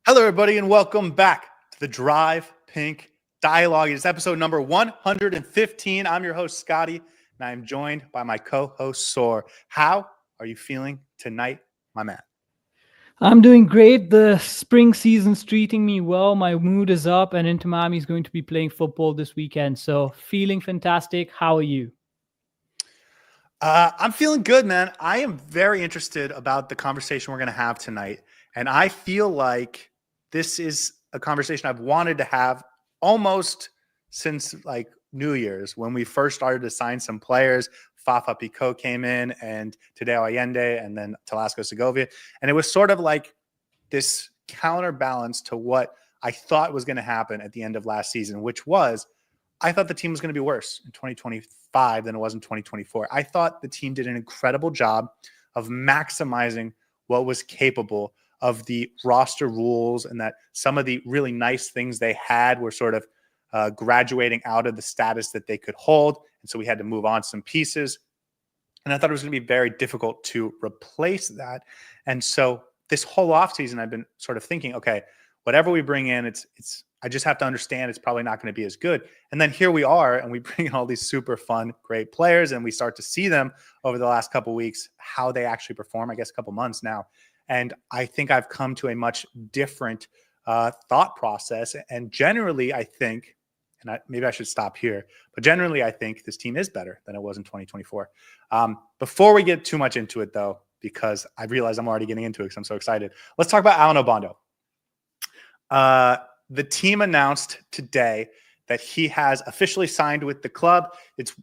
Hello, everybody, and welcome back to the Drive Pink Dialogue. It's episode number 115. I'm your host, Scotty, and I'm joined by my co-host, Saur. How are you feeling tonight, my man? I'm doing great. The spring season's treating me well. My mood is up, and Inter Miami is going to be playing football this weekend. So, feeling fantastic. How are you? I'm feeling good, man. I am very interested about the conversation we're going to have tonight, and I feel like this is a conversation I've wanted to have almost since like New Year's when we first started to sign some players. Fafa Picault came in, and Tadeo Allende, and then Talasco Segovia, and it was sort of like this counterbalance to what I thought was going to happen at the end of last season, which was I thought the team was going to be worse in 2025 than it was in 2024. I thought the team did an incredible job of maximizing what was capable of the roster rules, and that some of the really nice things they had were sort of graduating out of the status that they could hold. And so we had to move on some pieces. And I thought it was going to be very difficult to replace that. And so this whole offseason, I've been sort of thinking, okay, whatever we bring in, I just have to understand it's probably not going to be as good. And then here we are, and we bring in all these super fun, great players, and we start to see them over the last couple of weeks, how they actually perform, I guess a couple months now. And I think I've come to a much different thought process. And generally, I think, and maybe I should stop here, but generally, I think this team is better than it was in 2024. Before we get too much into it, though, because I realize I'm already getting into it because I'm so excited, let's talk about Alan Obondo. The team announced today that he has officially signed with the club. It's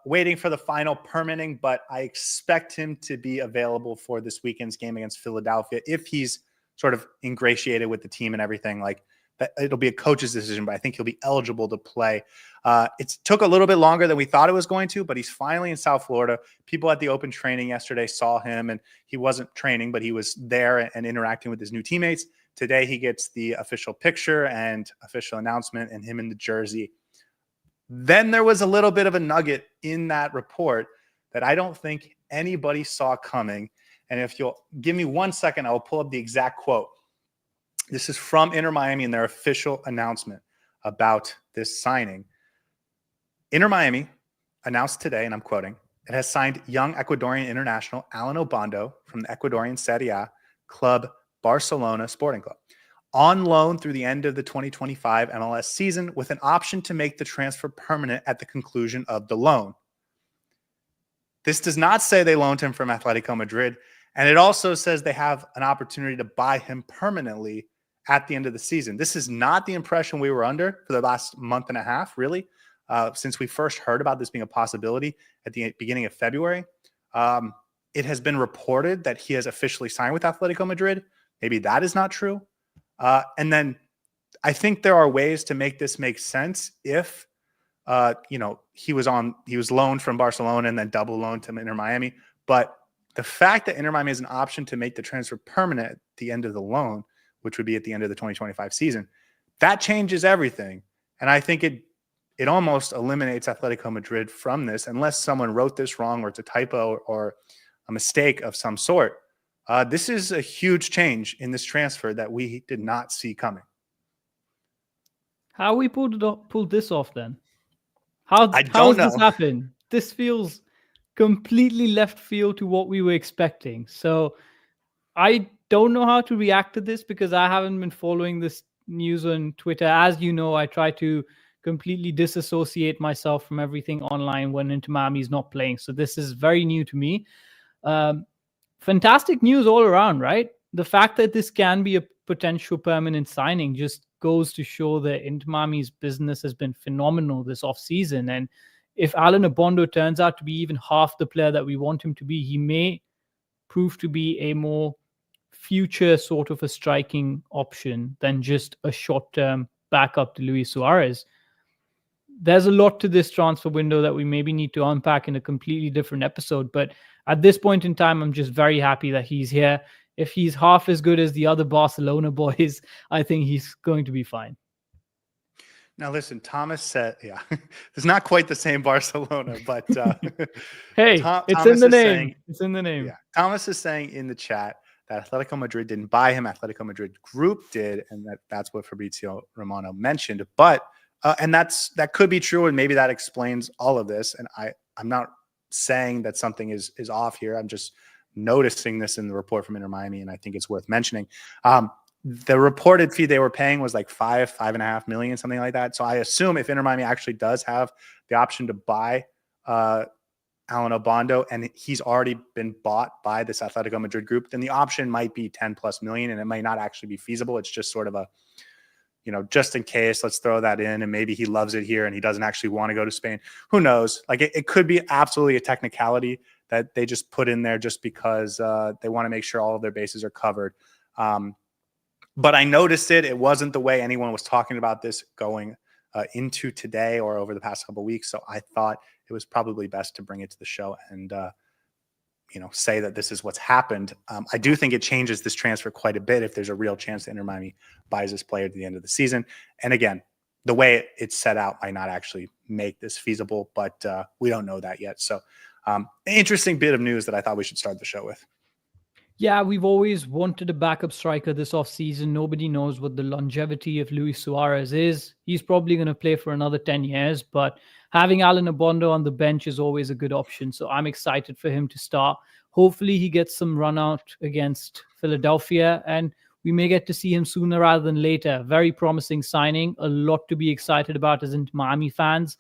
waiting for the final permitting, but I expect him to be available for this weekend's game against Philadelphia if he's sort of ingratiated with the team and everything. Like that, it'll be a coach's decision, but I think he'll be eligible to play. It took a little bit longer than we thought it was going to, but he's finally in South Florida. People at the open training yesterday saw him, and he wasn't training, but he was there and interacting with his new teammates. Today, he gets the official picture and official announcement, and him in the jersey. Then there was a little bit of a nugget in that report that I don't think anybody saw coming. And if you'll give me 1 second, I will pull up the exact quote. This is from Inter Miami in their official announcement about this signing. Inter Miami announced today, and I'm quoting, it has signed young Ecuadorian international Alan Obondo from the Ecuadorian Serie A club Barcelona Sporting Club on loan through the end of the 2025 MLS season with an option to make the transfer permanent at the conclusion of the loan. This does not say they loaned him from Atletico Madrid, and it also says they have an opportunity to buy him permanently at the end of the season. This is not the impression we were under for the last month and a half, really, since we first heard about this being a possibility at the beginning of February. It has been reported that he has officially signed with Atletico Madrid. Maybe that is not true. And then I think there are ways to make this make sense if, he was loaned from Barcelona and then double loaned to Inter Miami. But the fact that Inter Miami has an option to make the transfer permanent at the end of the loan, which would be at the end of the 2025 season, that changes everything. And I think it almost eliminates Atletico Madrid from this, unless someone wrote this wrong or it's a typo or a mistake of some sort. This is a huge change in this transfer that we did not see coming. How we pulled this off then? How does this happen? This feels completely left field to what we were expecting. So I don't know how to react to this because I haven't been following this news on Twitter. As you know, I try to completely disassociate myself from everything online when Inter Miami is not playing. So this is very new to me. Fantastic news all around, right? The fact that this can be a potential permanent signing just goes to show that Inter Miami's business has been phenomenal this offseason. And if Alan Obondo turns out to be even half the player that we want him to be, he may prove to be a more future sort of a striking option than just a short-term backup to Luis Suarez. There's a lot to this transfer window that we maybe need to unpack in a completely different episode. But at this point in time, I'm just very happy that he's here. If he's half as good as the other Barcelona boys, I think he's going to be fine. Now, listen, Thomas said, yeah, it's not quite the same Barcelona, but hey, it's in the name. It's in the name. Yeah, Thomas is saying in the chat that Atletico Madrid didn't buy him. Atletico Madrid group did, and that's what Fabrizio Romano mentioned. But and that could be true, and maybe that explains all of this. And I'm not saying that something is off here. I'm just noticing this in the report from Inter Miami, and I think it's worth mentioning. The reported fee they were paying was like 5.5 million, something like that. So I assume if Inter Miami actually does have the option to buy Alan Obondo, and he's already been bought by this Atletico Madrid group, then the option might be 10 plus million, and it might not actually be feasible. It's just sort of a, just in case, let's throw that in, and maybe he loves it here and he doesn't actually want to go to Spain. Who knows? Like it could be absolutely a technicality that they just put in there just because they want to make sure all of their bases are covered. But I noticed it. It wasn't the way anyone was talking about this going into today or over the past couple of weeks. So I thought it was probably best to bring it to the show and, say that this is what's happened. I do think it changes this transfer quite a bit if there's a real chance that Inter Miami buys this player at the end of the season. And again, the way it's set out might not actually make this feasible, but we don't know that yet. So interesting bit of news that I thought we should start the show with. Yeah, we've always wanted a backup striker this offseason. Nobody knows what the longevity of Luis Suarez is. He's probably going to play for another 10 years, but having Alan Obondo on the bench is always a good option. So I'm excited for him to start. Hopefully he gets some run out against Philadelphia, and we may get to see him sooner rather than later. Very promising signing. A lot to be excited about as Inter Miami fans.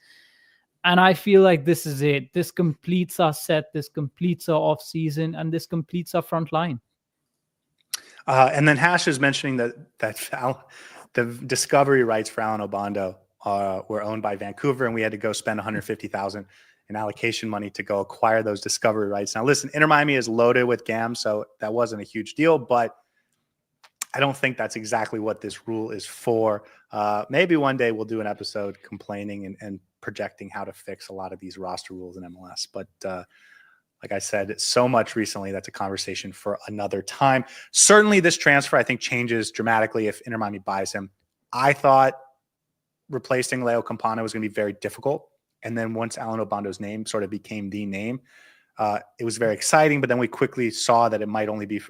And I feel like this is it. This completes our set. This completes our off-season, and this completes our front line. And then Hash is mentioning that the discovery rights for Alan Obondo were owned by Vancouver, and we had to go spend $150,000 in allocation money to go acquire those discovery rights. Now, listen, Inter Miami is loaded with GAM, so that wasn't a huge deal, but I don't think that's exactly what this rule is for. Maybe one day we'll do an episode complaining and projecting how to fix a lot of these roster rules in MLS. But like I said, so much recently, that's a conversation for another time. Certainly this transfer, I think, changes dramatically if Inter Miami buys him. I thought replacing Leo Campana was going to be very difficult. And then once Alan Obondo's name sort of became the name, it was very exciting, but then we quickly saw that it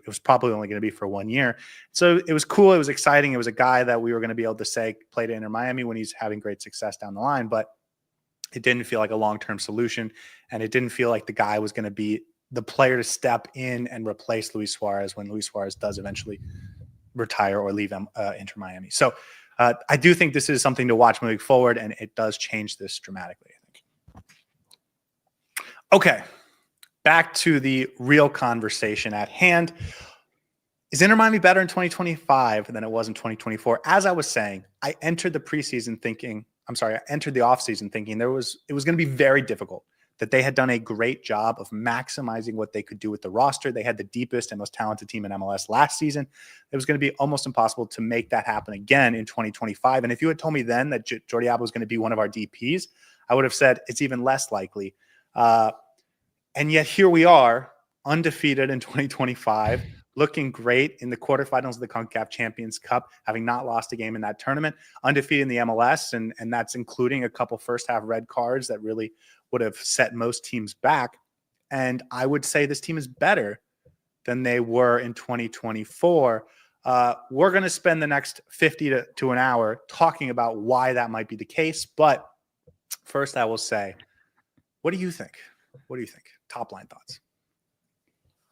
was probably only going to be for 1 year. So it was cool. It was exciting. It was a guy that we were going to be able to say played at Inter Miami when he's having great success down the line, but it didn't feel like a long-term solution. And it didn't feel like the guy was going to be the player to step in and replace Luis Suarez when Luis Suarez does eventually retire or leave Inter Miami. So I do think this is something to watch moving forward, and it does change this dramatically, I think. Okay. Back to the real conversation at hand. Is Inter Miami better in 2025 than it was in 2024? As I was saying, I entered the offseason thinking it was going to be very difficult, that they had done a great job of maximizing what they could do with the roster. They had the deepest and most talented team in MLS last season. It was going to be almost impossible to make that happen again in 2025. And if you had told me then that Jordi Alba was going to be one of our DPs, I would have said it's even less likely. And yet here we are, undefeated in 2025, looking great in the quarterfinals of the CONCACAF Champions Cup, having not lost a game in that tournament, undefeated in the MLS, and that's including a couple first-half red cards that really would have set most teams back. And I would say this team is better than they were in 2024. We're going to spend the next 50 to an hour talking about why that might be the case. But first, I will say, what do you think? What do you think? Top line thoughts.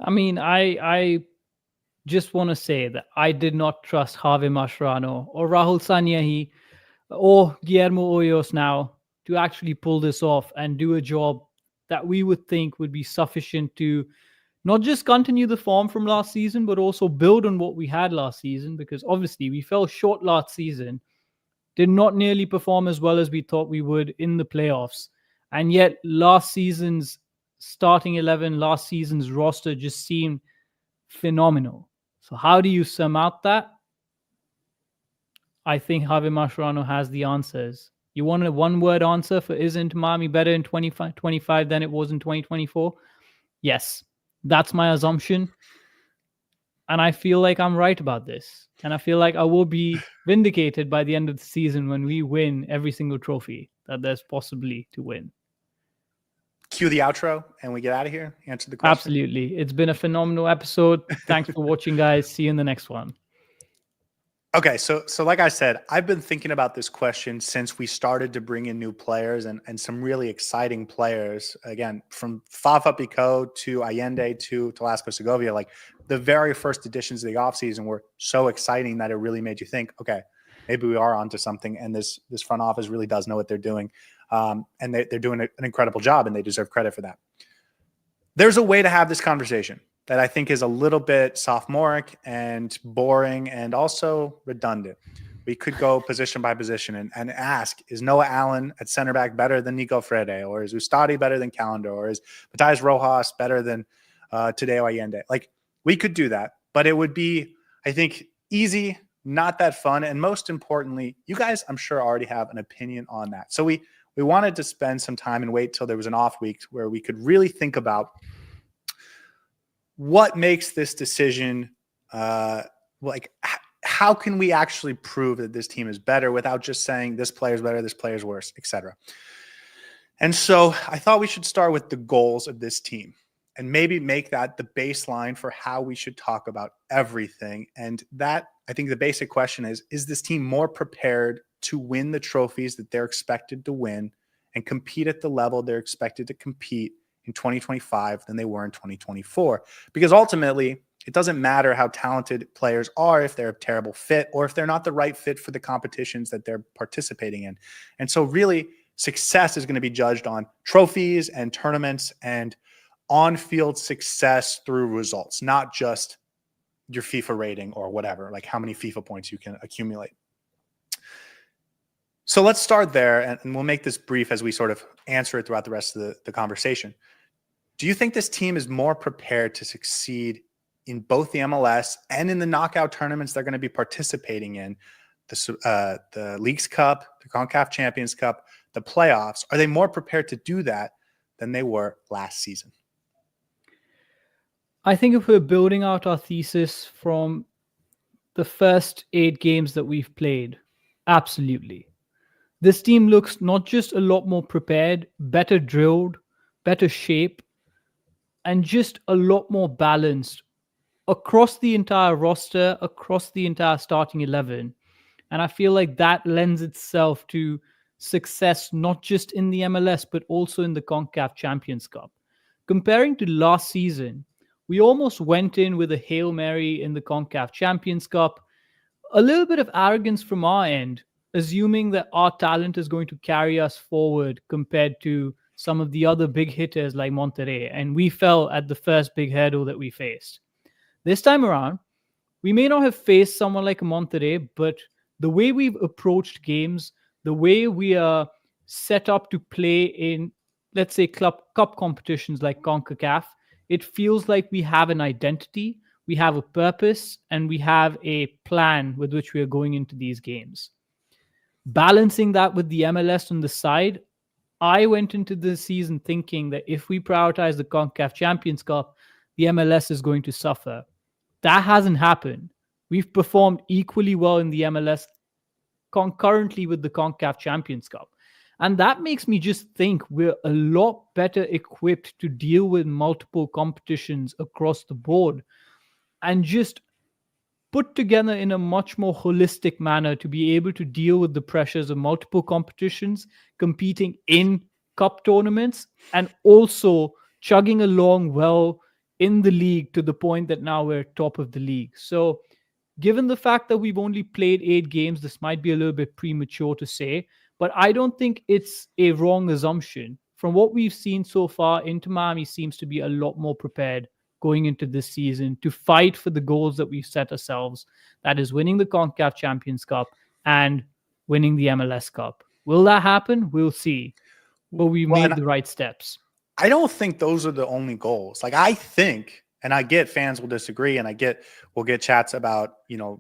I mean, I just want to say that I did not trust Javier Mascherano or Rahul Sanyahi or Guillermo Hoyos now to actually pull this off and do a job that we would think would be sufficient to not just continue the form from last season, but also build on what we had last season, because obviously we fell short last season, did not nearly perform as well as we thought we would in the playoffs. And yet last season's starting 11, last season's roster just seemed phenomenal. So how do you sum out that? I think Javier Mascherano has the answers. You want a one-word answer for is Inter Miami better in 2025 than it was in 2024? Yes, that's my assumption. And I feel like I'm right about this. And I feel like I will be vindicated by the end of the season when we win every single trophy that there's possibly to win. cue the outro and we get out of here? Answer the question. Absolutely. It's been a phenomenal episode. Thanks for watching, guys. See you in the next one. Okay, so like I said, I've been thinking about this question since we started to bring in new players and some really exciting players. Again, from Fafa Picault to Allende to Velasco Segovia, like the very first additions of the offseason were so exciting that it really made you think, okay, maybe we are onto something, and this front office really does know what they're doing, and they're doing an incredible job, and they deserve credit for that. There's a way to have this conversation that I think is a little bit sophomoric and boring and also redundant. We could go position by position and ask, is Noah Allen at center back better than Nico Frede? Or is Ustadi better than Calendar? Or is Matías Rojas better than Tadeo Allende? Like, we could do that, but it would be, I think, easy, not that fun. And most importantly, you guys, I'm sure, already have an opinion on that. So we wanted to spend some time and wait till there was an off week where we could really think about what makes this decision, like how can we actually prove that this team is better without just saying this player's better, this player's worse, etc. And so I thought we should start with the goals of this team and maybe make that the baseline for how we should talk about everything. And that, I think the basic question is this team more prepared to win the trophies that they're expected to win and compete at the level they're expected to compete in 2025 than they were in 2024? Because ultimately, it doesn't matter how talented players are if they're a terrible fit or if they're not the right fit for the competitions that they're participating in. And so really, success is going to be judged on trophies and tournaments and on-field success through results, not just your FIFA rating or whatever, like how many FIFA points you can accumulate. So let's start there, and we'll make this brief as we sort of answer it throughout the rest of the conversation. Do you think this team is more prepared to succeed in both the MLS and in the knockout tournaments they're going to be participating in, the Leagues Cup, the CONCACAF Champions Cup, the playoffs? Are they more prepared to do that than they were last season? I think if we're building out our thesis from the first 8 games that we've played, absolutely. This team looks not just a lot more prepared, better drilled, better shape, and just a lot more balanced across the entire roster, across the entire starting 11. And I feel like that lends itself to success, not just in the MLS, but also in the CONCACAF Champions Cup. Comparing to last season, we almost went in with a Hail Mary in the CONCACAF Champions Cup. A little bit of arrogance from our end, assuming that our talent is going to carry us forward compared to some of the other big hitters like Monterrey, and we fell at the first big hurdle that we faced. This time around, we may not have faced someone like Monterrey, but the way we've approached games, the way we are set up to play in, let's say, cup competitions like CONCACAF, it feels like we have an identity, we have a purpose, and we have a plan with which we are going into these games. Balancing that with the MLS on the side, I went into this season thinking that if we prioritize the CONCACAF Champions Cup, the MLS is going to suffer. That hasn't happened. We've performed equally well in the MLS concurrently with the CONCACAF Champions Cup. And that makes me just think we're a lot better equipped to deal with multiple competitions across the board and just put together in a much more holistic manner to be able to deal with the pressures of multiple competitions, competing in cup tournaments, and also chugging along well in the league to the point that now we're top of the league. So given the fact that we've only played 8 games, this might be a little bit premature to say, but I don't think it's a wrong assumption. From what we've seen so far, Inter Miami seems to be a lot more prepared going into this season to fight for the goals that we've set ourselves. That is winning the CONCACAF Champions Cup and winning the MLS Cup. Will that happen? We'll see. But we made the right steps. I don't think those are the only goals. Like, I think, and I get fans will disagree, and we'll get chats about,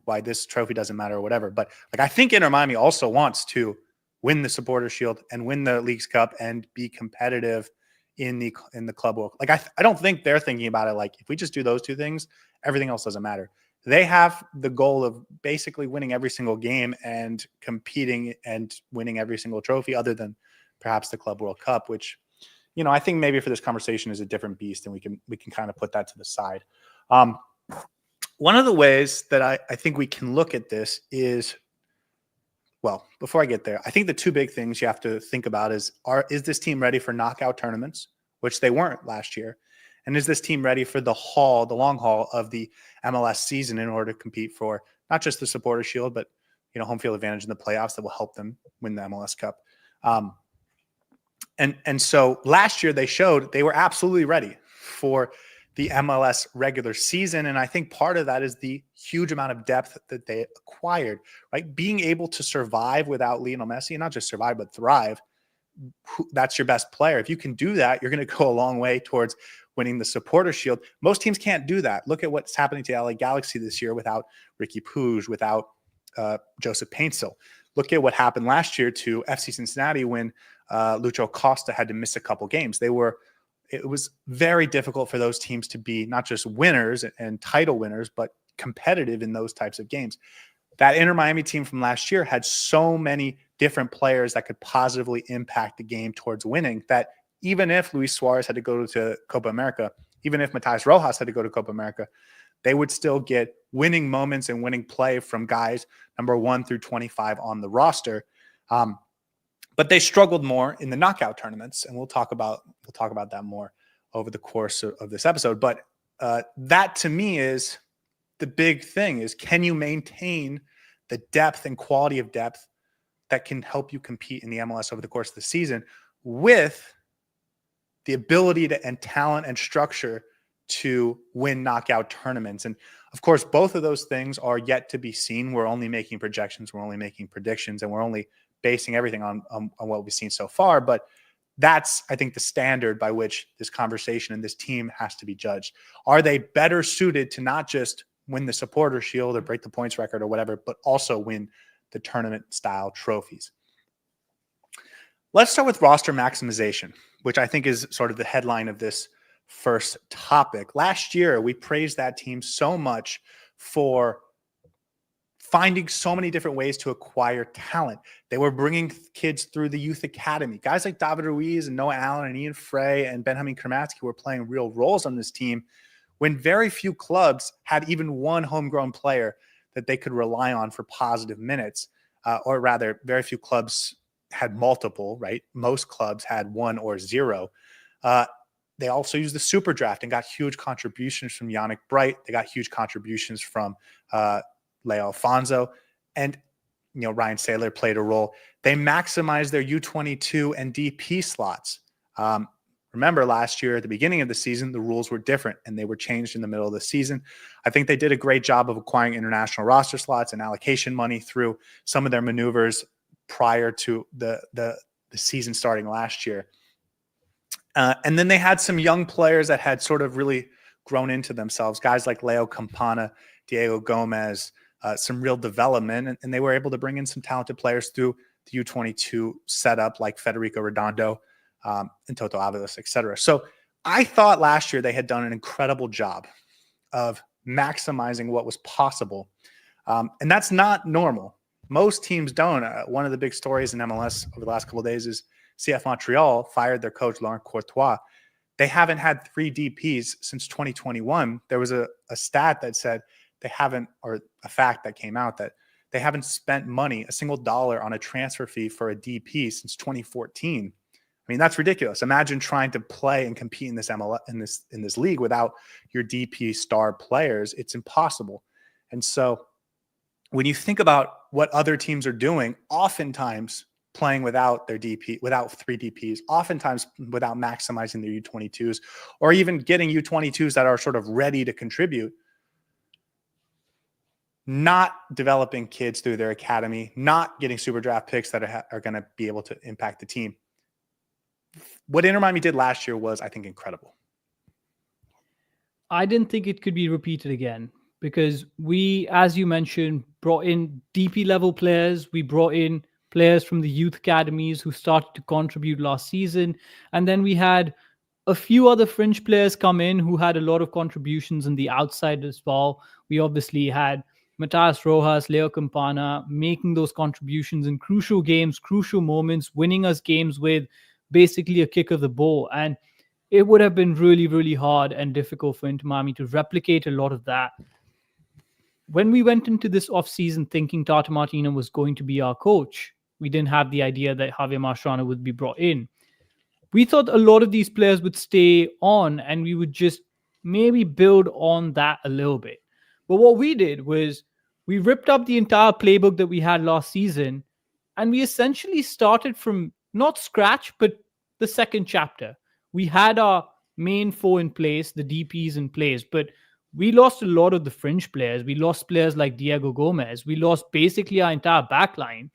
why this trophy doesn't matter or whatever. But like, I think Inter Miami also wants to win the Supporters Shield and win the Leagues Cup and be competitive in the Club World. Like, I don't think they're thinking about it like, if we just do those 2 things, everything else doesn't matter. They have the goal of basically winning every single game and competing and winning every single trophy, other than perhaps the Club World Cup, which I think maybe for this conversation is a different beast, and we can kind of put that to the side. One of the ways that I think we can look at this is, well, before I get there, I think the two big things you have to think about is this team ready for knockout tournaments, which they weren't last year, and is this team ready for the long haul of the MLS season in order to compete for not just the Supporters Shield, but home field advantage in the playoffs that will help them win the MLS Cup. And so last year they showed they were absolutely ready for the MLS regular season. And I think part of that is the huge amount of depth that they acquired, right? Being able to survive without Lionel Messi, and not just survive, but thrive. That's your best player. If you can do that, you're going to go a long way towards winning the Supporters Shield. Most teams can't do that. Look at what's happening to LA Galaxy this year without Ricky Puig, without Joseph Paintsil. Look at what happened last year to FC Cincinnati when Lucho Costa had to miss a couple games. It was very difficult for those teams to be not just winners and title winners, but competitive in those types of games. That Inter Miami team from last year had so many different players that could positively impact the game towards winning that even if Luis Suarez had to go to Copa America, even if Matias Rojas had to go to Copa America, they would still get winning moments and winning play from guys number 1 through 25 on the roster. But they struggled more in the knockout tournaments, and we'll talk about that more over the course of this episode. But that to me is the big thing: is can you maintain the depth and quality of depth that can help you compete in the MLS over the course of the season with the ability and talent and structure to win knockout tournaments. And of course, both of those things are yet to be seen. We're only making projections, we're only making predictions, and we're only basing everything on what we've seen so far. But that's, I think, the standard by which this conversation and this team has to be judged. Are they better suited to not just win the Supporters Shield or break the points record or whatever, but also win the tournament style trophies? Let's start with roster maximization, which I think is sort of the headline of this first topic. Last year, we praised that team so much for finding so many different ways to acquire talent. They were bringing kids through the youth academy. Guys like David Ruiz and Noah Allen and Ian Frey and Benjamin Kramatsky were playing real roles on this team when very few clubs had even one homegrown player that they could rely on for positive minutes, or rather, very few clubs had multiple, right? Most clubs had 1 or 0. They also used the super draft and got huge contributions from Yannick Bright. They got huge contributions from Leo Alfonso, and Ryan Saylor played a role. They maximized their U22 and DP slots. Remember last year at the beginning of the season, the rules were different and they were changed in the middle of the season. I think they did a great job of acquiring international roster slots and allocation money through some of their maneuvers prior to the season starting last year. And then they had some young players that had sort of really grown into themselves, guys like Leo Campana, Diego Gomez, some real development, and they were able to bring in some talented players through the U22 setup like Federico Redondo and Toto Avalos, et cetera. So I thought last year they had done an incredible job of maximizing what was possible. And that's not normal. Most teams don't. One of the big stories in MLS over the last couple of days is CF Montreal fired their coach, Laurent Courtois. They haven't had 3 DPs since 2021. There was a stat that said they haven't, or a fact that came out that they haven't spent money, a single dollar on a transfer fee for a DP since 2014. I mean, that's ridiculous. Imagine trying to play and compete in this MLS, in this league without your DP star players. It's impossible. And so when you think about what other teams are doing, oftentimes playing without their DP, without 3 DPs, oftentimes without maximizing their U22s, or even getting U22s that are sort of ready to contribute, not developing kids through their academy, not getting super draft picks that are going to be able to impact the team. What Inter Miami did last year was, I think, incredible. I didn't think it could be repeated again because we, as you mentioned, brought in DP level players. We brought in players from the youth academies who started to contribute last season. And then we had a few other fringe players come in who had a lot of contributions on the outside as well. We obviously had Matias Rojas, Leo Campana making those contributions in crucial games, crucial moments, winning us games with basically a kick of the ball. And it would have been really, really hard and difficult for Inter Miami to replicate a lot of that. When we went into this offseason thinking Tata Martino was going to be our coach, we didn't have the idea that Javier Mascherano would be brought in. We thought a lot of these players would stay on and we would just maybe build on that a little bit. But what we did was we ripped up the entire playbook that we had last season and we essentially started from not scratch, but the second chapter. We had our main four in place, the DPs in place, but we lost a lot of the fringe players. We lost players like Diego Gomez. We lost basically our entire back line.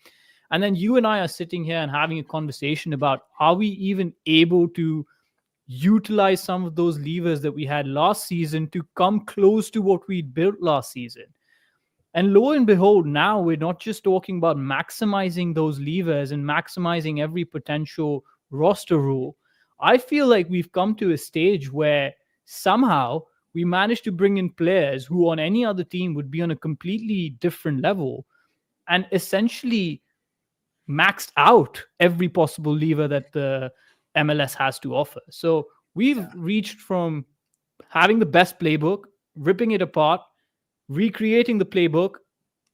And then you and I are sitting here and having a conversation about, are we even able to utilize some of those levers that we had last season to come close to what we built last season? And lo and behold, now we're not just talking about maximizing those levers and maximizing every potential roster rule. I feel like we've come to a stage where somehow we managed to bring in players who on any other team would be on a completely different level and essentially maxed out every possible lever that the MLS has to offer. So we've reached from having the best playbook, ripping it apart, recreating the playbook,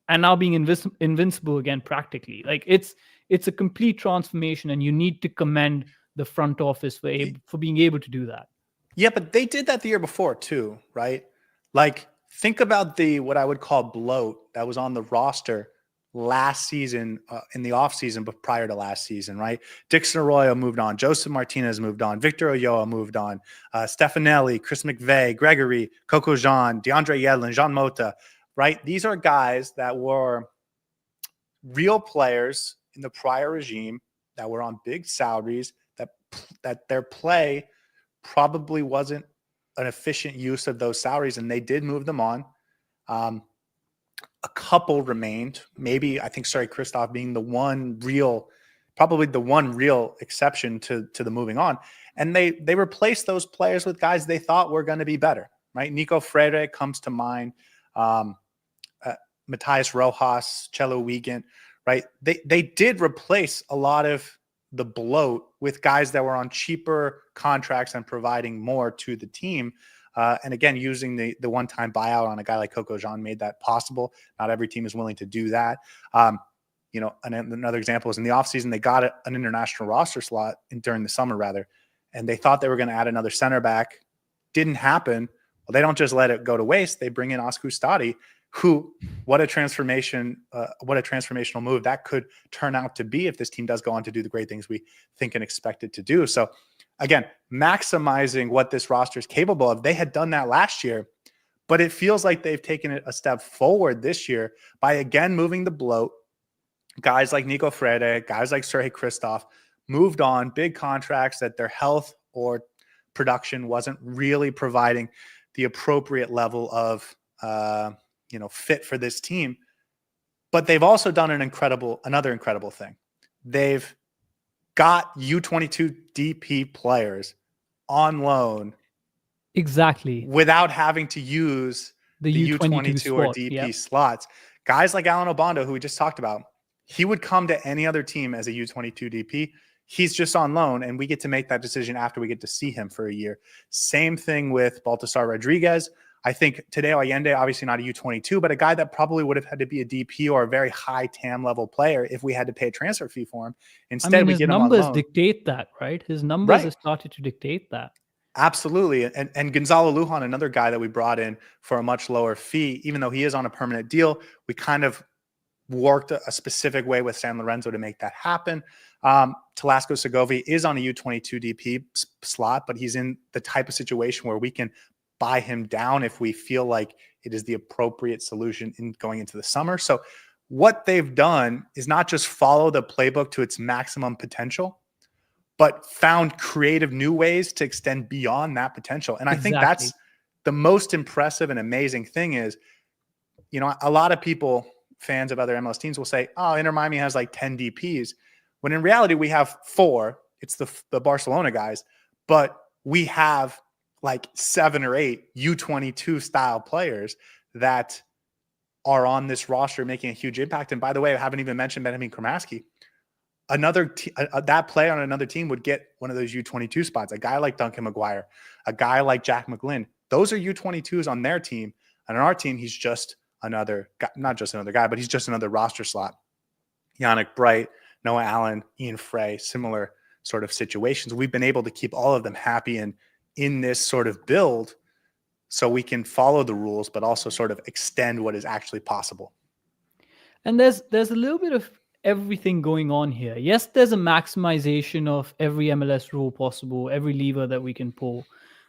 and now being invincible again practically. Like it's a complete transformation, and you need to commend the front office for being able to do that. Yeah, but they did that the year before too, right? Like, think about what I would call bloat that was on the roster last season, in the offseason, but prior to last season, right? Dixon Arroyo moved on. Joseph Martinez moved on. Victor Ulloa moved on. Stefanelli, Chris McVeigh, Gregory, Coco Jean, DeAndre Yedlin, Jean Mota, right? These are guys that were real players in the prior regime that were on big salaries, that their play probably wasn't an efficient use of those salaries, and they did move them on. A couple remained. Maybe I think Sorry Christoph being probably the one real exception to the moving on. And they replaced those players with guys they thought were going to be better, right? Nico Freire comes to mind. Matthias Rojas, Chelo Wiegand, right? They did replace a lot of the bloat with guys that were on cheaper contracts and providing more to the team. And again, using the one-time buyout on a guy like Coco Jean made that possible. Not every team is willing to do that. And another example is in the offseason, they got an international roster slot during the summer, rather, and they thought they were going to add another center back. Didn't happen. Well, they don't just let it go to waste. They bring in Oscar Stadi, who, what a transformational move that could turn out to be if this team does go on to do the great things we think and expect it to do. So again, maximizing what this roster is capable of. They had done that last year, but it feels like they've taken it a step forward this year by again moving the bloat. Guys like Nico Freire, guys like Sergei Christoph moved on, big contracts that their health or production wasn't really providing the appropriate level of fit for this team. But they've also done another incredible thing. They've got U22 DP players on loan. Exactly. Without having to use the U22 or DP slots. Guys like Alan Obondo, who we just talked about, he would come to any other team as a U22 DP. He's just on loan, and we get to make that decision after we get to see him for a year. Same thing with Baltasar Rodriguez. I think Tadeo Allende, obviously not a U22, but a guy that probably would have had to be a DP or a very high TAM level player if we had to pay a transfer fee for him. Instead, we get him on loan. His numbers dictate that, right? His numbers have started to dictate that. Absolutely. And Gonzalo Lujan, another guy that we brought in for a much lower fee, even though he is on a permanent deal, we kind of worked a specific way with San Lorenzo to make that happen. Talasco Segovia is on a U22 DP slot, but he's in the type of situation where we can buy him down if we feel like it is the appropriate solution in going into the summer. So what they've done is not just follow the playbook to its maximum potential, but found creative new ways to extend beyond that potential. And I think that's the most impressive and amazing thing is, a lot of people, fans of other MLS teams, will say, oh, Inter Miami has like 10 DPs. When in reality, we have 4. It's the Barcelona guys, but we have like 7 or 8 U22 style players that are on this roster making a huge impact. And by the way, I haven't even mentioned Benjamin Kramaski. that player on another team would get one of those U22 spots. A guy like Duncan McGuire, a guy like Jack McGlynn. Those are U22s on their team. And on our team, he's just another guy, not just another guy, but he's just another roster slot. Yannick Bright, Noah Allen, Ian Frey, similar sort of situations. We've been able to keep all of them happy and in this sort of build so we can follow the rules, but also sort of extend what is actually possible. And there's a little bit of everything going on here. Yes, there's a maximization of every MLS rule possible, every lever that we can pull.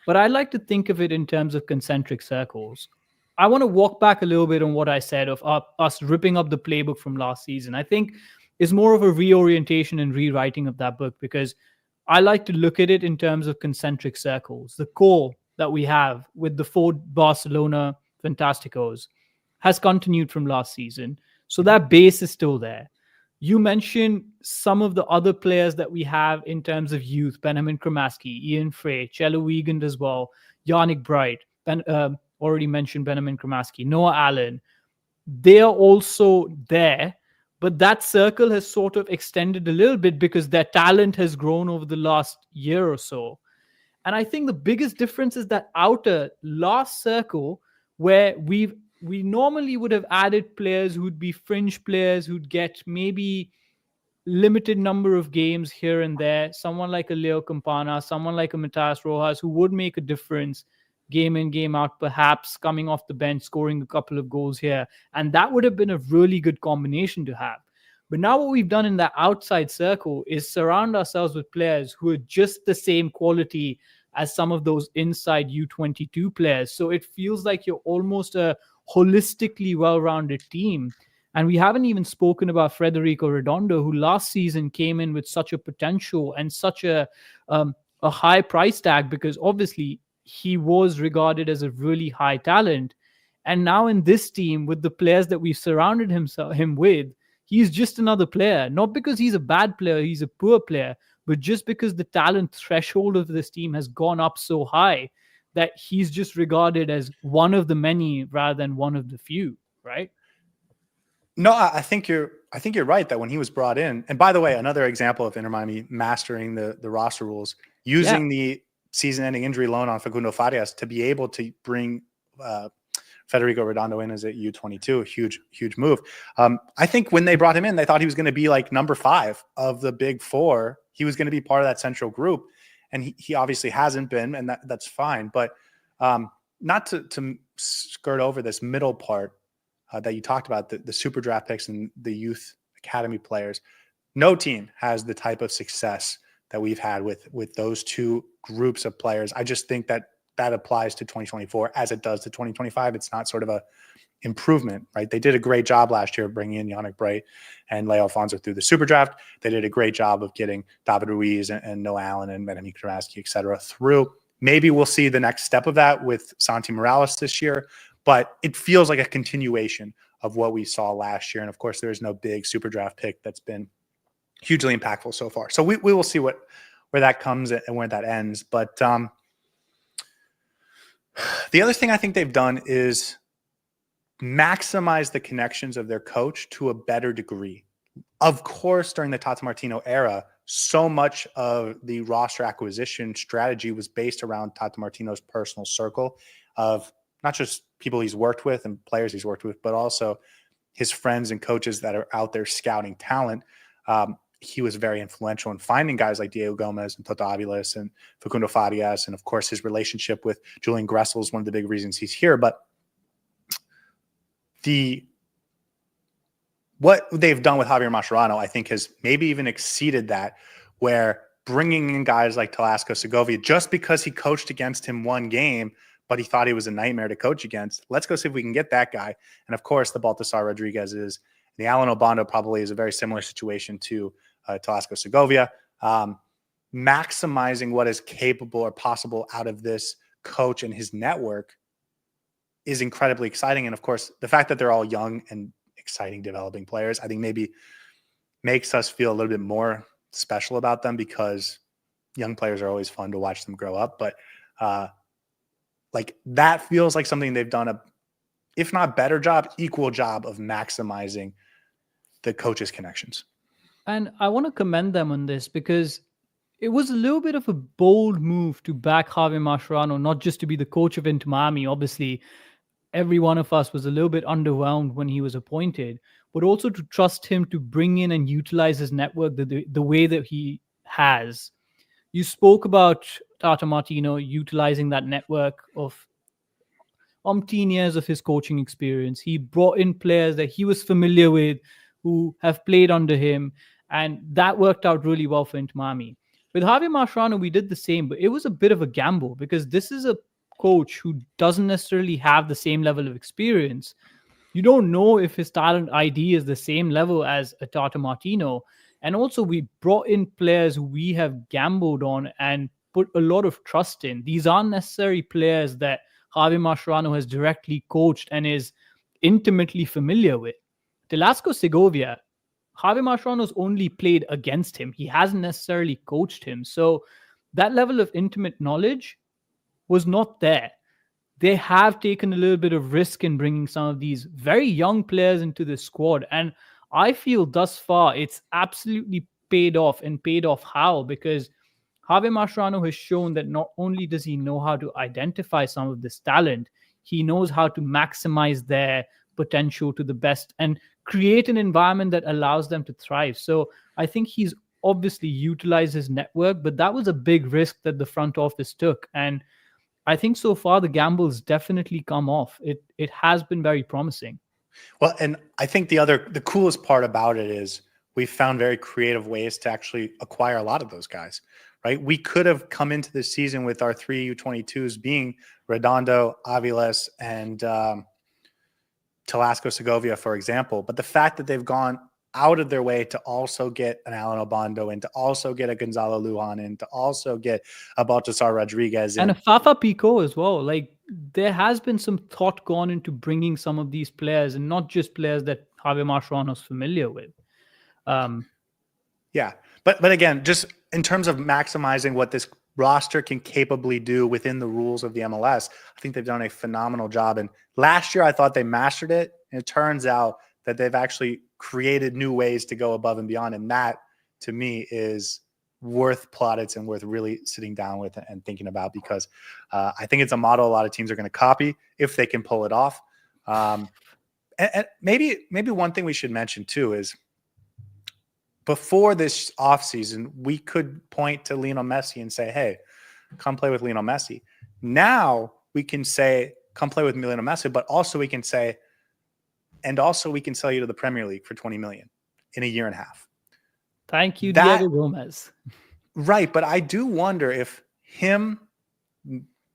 But I like to think of it in terms of concentric circles. I want to walk back a little bit on what I said of us ripping up the playbook from last season. I think it's more of a reorientation and rewriting of that book, because I like to look at it in terms of concentric circles. The core that we have with the 4 Barcelona Fantasticos has continued from last season. So that base is still there. You mentioned some of the other players that we have in terms of youth: Benjamin Kramaski, Ian Frey, Chelo Wiegand as well, Yannick Bright, already mentioned Benjamin Kramaski, Noah Allen. They are also there, but that circle has sort of extended a little bit because their talent has grown over the last year or so. And I think the biggest difference is that outer last circle, where we normally would have added players who'd be fringe players who'd get maybe limited number of games here and there. Someone like a Leo Campana, someone like a Matthias Rojas, who would make a difference game in, game out, perhaps coming off the bench, scoring a couple of goals here. And that would have been a really good combination to have. But now what we've done in that outside circle is surround ourselves with players who are just the same quality as some of those inside U22 players. So it feels like you're almost a holistically well-rounded team. And we haven't even spoken about Federico Redondo, who last season came in with such a potential and such a high price tag, because obviously he was regarded as a really high talent. And now in this team, with the players that we've surrounded him with, he's just another player. Not because he's a bad player, he's a poor player, but just because the talent threshold of this team has gone up so high that he's just regarded as one of the many rather than one of the few, right? No, I think you're right that when he was brought in, and by the way, another example of Inter Miami mastering the roster rules, using the season-ending injury loan on Facundo Farias to be able to bring Federico Redondo in as a U22, huge move. I think when they brought him in, they thought he was going to be like number 5 of the big 4. He was going to be part of that central group, and he obviously hasn't been, and that's fine. But not to skirt over this middle part that you talked about, the super draft picks and the youth academy players. No team has the type of success that we've had with those two groups of players. I just think that applies to 2024 as it does to 2025. It's not sort of a improvement, right? They did a great job last year bringing in Yannick Bright and Leo Alfonso through the super draft. They did a great job of getting David Ruiz and Noah Allen and Benjamin Kramaski, et cetera, through. Maybe we'll see the next step of that with Santi Morales this year, but it feels like a continuation of what we saw last year. And of course, there's no big super draft pick that's been hugely impactful so far. So we will see where that comes and where that ends. But the other thing I think they've done is maximize the connections of their coach to a better degree. Of course, during the Tata Martino era, so much of the roster acquisition strategy was based around Tata Martino's personal circle of not just people he's worked with and players he's worked with, but also his friends and coaches that are out there scouting talent. He was very influential in finding guys like Diego Gomez and Toto Aviles and Facundo Farias. And of course, his relationship with Julian Gressel is one of the big reasons he's here. But what they've done with Javier Mascherano, I think, has maybe even exceeded that, where bringing in guys like Telasco Segovia, just because he coached against him one game, but he thought he was a nightmare to coach against. Let's go see if we can get that guy. And of course, the Baltasar Rodriguez is. The Alan Obondo probably is a very similar situation to Telasco Segovia. Maximizing what is capable or possible out of this coach and his network is incredibly exciting. And of course, the fact that they're all young and exciting developing players, I think maybe makes us feel a little bit more special about them, because young players are always fun to watch them grow up. But like that feels like something they've done a, if not better job, equal job of maximizing the coaches' connections. And I want to commend them on this because it was a little bit of a bold move to back Javier Mascherano, not just to be the coach of Inter Miami. Obviously, every one of us was a little bit underwhelmed when he was appointed, but also to trust him to bring in and utilize his network the way that he has. You spoke about Tata Martino utilizing that network of umpteen years of his coaching experience. He brought in players that he was familiar with who have played under him, and that worked out really well for Inter Miami. With Javier Mascherano, we did the same, but it was a bit of a gamble because this is a coach who doesn't necessarily have the same level of experience. You don't know if his talent ID is the same level as a Tata Martino. And also, we brought in players who we have gambled on and put a lot of trust in. These aren't necessarily players that Javi Mascherano has directly coached and is intimately familiar with. Telasco Segovia, Javi Mascherano's only played against him. He hasn't necessarily coached him. So that level of intimate knowledge was not there. They have taken a little bit of risk in bringing some of these very young players into the squad. And I feel thus far it's absolutely paid off, and paid off how? Because Javier Mascherano has shown that not only does he know how to identify some of this talent, he knows how to maximize their potential to the best and create an environment that allows them to thrive. So I think he's obviously utilized his network, but that was a big risk that the front office took. And I think so far the gamble's definitely come off. It has been very promising. Well, and I think the coolest part about it is we found very creative ways to actually acquire a lot of those guys, right? We could have come into the season with our three U22s being Redondo, Aviles, and Telasco Segovia, for example. But the fact that they've gone out of their way to also get an Alan Obondo in, to also get a Gonzalo Lujan in, to also get a Baltasar Rodriguez in. And a Fafa Pico as well. Like, there has been some thought gone into bringing some of these players, and not just players that Javier Mascherano is familiar with. Yeah. But again, just in terms of maximizing what this roster can capably do within the rules of the MLS, I think they've done a phenomenal job. And last year, I thought they mastered it. And it turns out that they've actually created new ways to go above and beyond. And that, to me, is worth plaudits and worth really sitting down with and thinking about, because I think it's a model a lot of teams are going to copy if they can pull it off. And maybe one thing we should mention too is, before this offseason, we could point to Lionel Messi and say, hey, come play with Lionel Messi. Now we can say, come play with Lionel Messi, but also we can say, and also we can sell you to the Premier League for $20 million in a year and a half. Thank you, Diego Gomez. Right. But I do wonder if him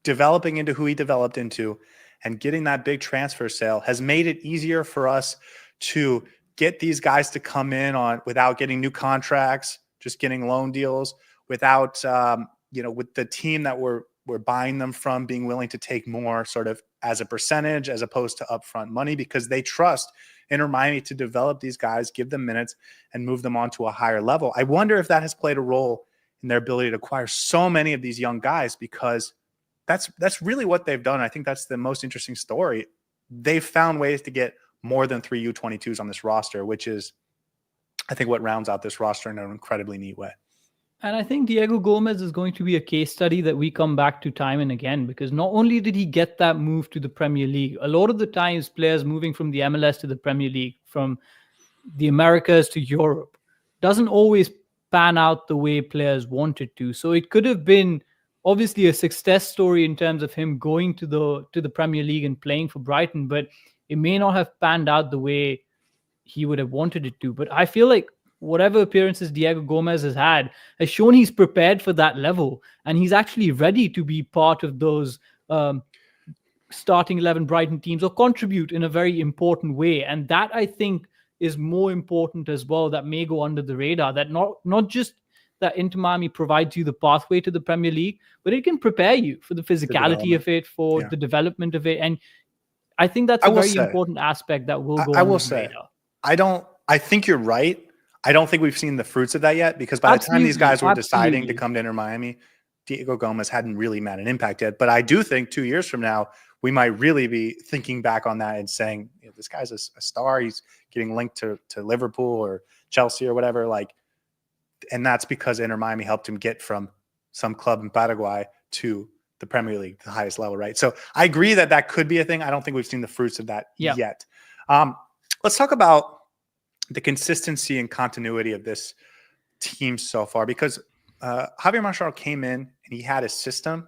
developing into who he developed into and getting that big transfer sale has made it easier for us to get these guys to come in on without getting new contracts, just getting loan deals, without, with the team that we're buying them from being willing to take more sort of as a percentage as opposed to upfront money, because they trust Inter Miami to develop these guys, give them minutes, and move them on to a higher level. I wonder if that has played a role in their ability to acquire so many of these young guys, because that's really what they've done. I think that's the most interesting story. They've found ways to get more than 3 U22s on this roster, which is, I think, what rounds out this roster in an incredibly neat way. And I think Diego Gomez is going to be a case study that we come back to time and again, because not only did he get that move to the Premier League, a lot of the times players moving from the MLS to the Premier League, from the Americas to Europe, doesn't always pan out the way players wanted to. So it could have been obviously a success story in terms of him going to the Premier League and playing for Brighton, but it may not have panned out the way he would have wanted it to. But I feel like whatever appearances Diego Gomez has had has shown he's prepared for that level, and he's actually ready to be part of those starting 11 Brighton teams, or contribute in a very important way. And that, I think, is more important as well, that may go under the radar, that not just that Inter Miami provides you the pathway to the Premier League, but it can prepare you for the physicality of it, for the development of it. And I think that's a very important aspect that will go under the radar. I think you're right. I don't think we've seen the fruits of that yet, because by the time these guys were deciding to come to Inter Miami, Diego Gomez hadn't really made an impact yet. But I do think 2 years from now, we might really be thinking back on that and saying, this guy's a star. He's getting linked to Liverpool or Chelsea or whatever. Like, And that's because Inter Miami helped him get from some club in Paraguay to the Premier League, the highest level, right? So I agree that that could be a thing. I don't think we've seen the fruits of that yet. Let's talk about the consistency and continuity of this team so far, because Javier Mascherano came in and he had a system,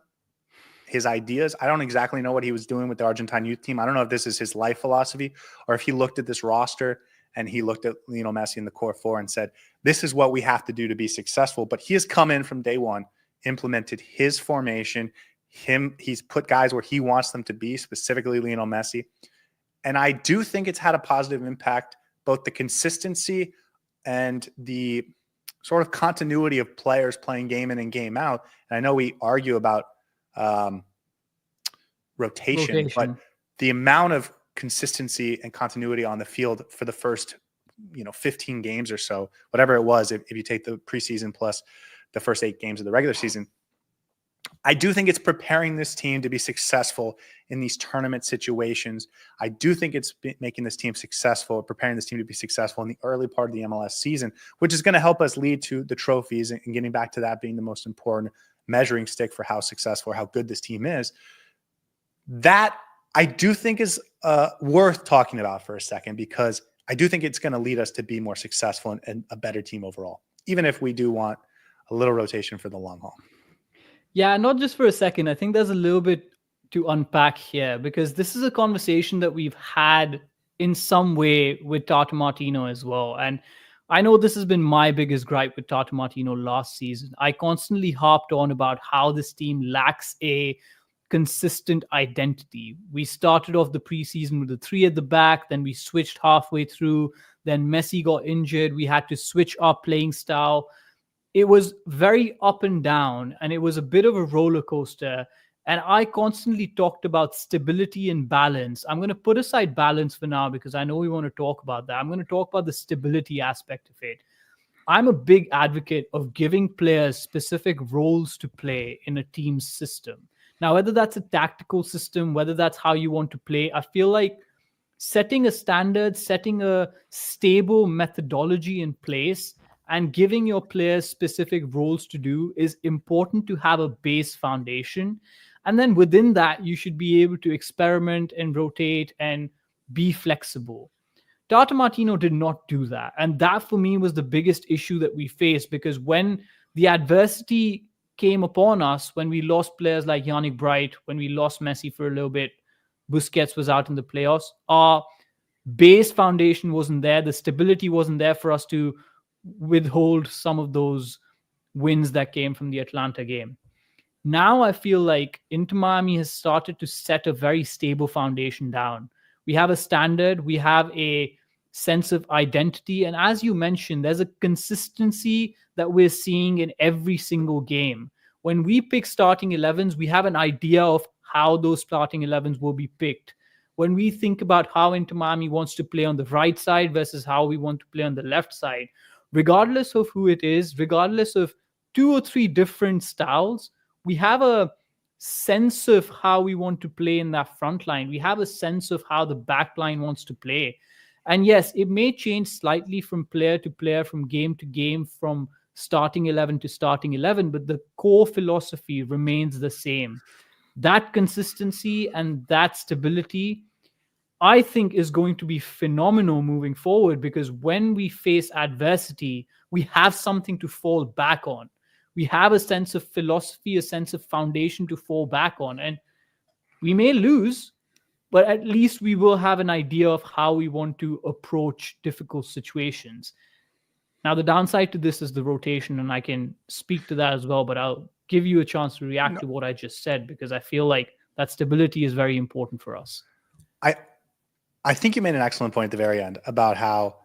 his ideas. I don't exactly know what he was doing with the Argentine youth team. I don't know if this is his life philosophy or if he looked at this roster and he looked at Lionel Messi in the core four and said, this is what we have to do to be successful. But he has come in from day one, implemented his formation. He's put guys where he wants them to be, specifically Lionel Messi. And I do think it's had a positive impact, both the consistency and the sort of continuity of players playing game in and game out. And I know we argue about rotation, but the amount of consistency and continuity on the field for the first 15 games or so, whatever it was, if you take the preseason plus the first 8 games of the regular season, I do think it's preparing this team to be successful in these tournament situations. I do think it's making this team successful, preparing this team to be successful in the early part of the MLS season, which is going to help us lead to the trophies and getting back to that being the most important measuring stick for how successful or how good this team is. That I do think is worth talking about for a second, because I do think it's going to lead us to be more successful and a better team overall, even if we do want a little rotation for the long haul. Yeah, not just for a second. I think there's a little bit to unpack here, because this is a conversation that we've had in some way with Tata Martino as well. And I know this has been my biggest gripe with Tata Martino last season. I constantly harped on about how this team lacks a consistent identity. We started off the preseason with the 3 at the back, then we switched halfway through, then Messi got injured. We had to switch our playing style. It was very up and down, and it was a bit of a roller coaster. And I constantly talked about stability and balance. I'm going to put aside balance for now because I know we want to talk about that. I'm going to talk about the stability aspect of it. I'm a big advocate of giving players specific roles to play in a team's system. Now, whether that's a tactical system, whether that's how you want to play, I feel like setting a standard, setting a stable methodology in place, and giving your players specific roles to do is important to have a base foundation. And then within that, you should be able to experiment and rotate and be flexible. Tata Martino did not do that. And that for me was the biggest issue that we faced, because when the adversity came upon us, when we lost players like Yannick Bright, when we lost Messi for a little bit, Busquets was out in the playoffs, our base foundation wasn't there. The stability wasn't there for us to withhold some of those wins that came from the Atlanta game. Now I feel like Inter Miami has started to set a very stable foundation down. We have a standard, we have a sense of identity, and as you mentioned, there's a consistency that we're seeing in every single game. When we pick starting 11s, we have an idea of how those starting 11s will be picked. When we think about how Inter Miami wants to play on the right side versus how we want to play on the left side, regardless of who it is, regardless of 2 or 3 different styles, we have a sense of how we want to play in that front line. We have a sense of how the back line wants to play. And yes, it may change slightly from player to player, from game to game, from starting 11 to starting 11, but the core philosophy remains the same. That consistency and that stability, I think, is going to be phenomenal moving forward, because when we face adversity, we have something to fall back on. We have a sense of philosophy, a sense of foundation to fall back on. And we may lose, but at least we will have an idea of how we want to approach difficult situations. Now, the downside to this is the rotation, and I can speak to that as well, but I'll give you a chance to react to what I just said, because I feel like that stability is very important for us. I think you made an excellent point at the very end about how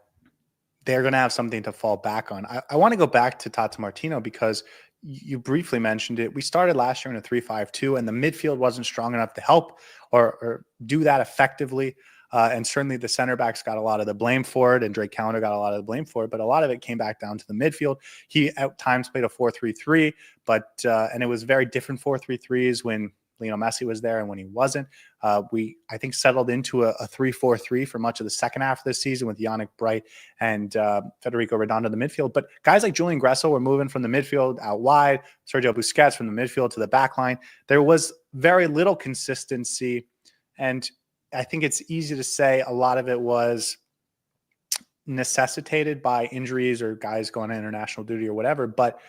they're going to have something to fall back on. I want to go back to Tata Martino, because you briefly mentioned it. We started last year in a 3-5-2, and the midfield wasn't strong enough to help or do that effectively. And certainly the center backs got a lot of the blame for it, and Drake Callender got a lot of the blame for it. But a lot of it came back down to the midfield. He at times played a 4-3-3, and it was very different 4-3-3s when Lionel Messi was there and when he wasn't. I think, settled into a 3-4-3 for much of the second half of this season with Yannick Bright and Federico Redondo in the midfield. But guys like Julian Gressel were moving from the midfield out wide, Sergio Busquets from the midfield to the back line. There was very little consistency, and I think it's easy to say a lot of it was necessitated by injuries or guys going on international duty or whatever. But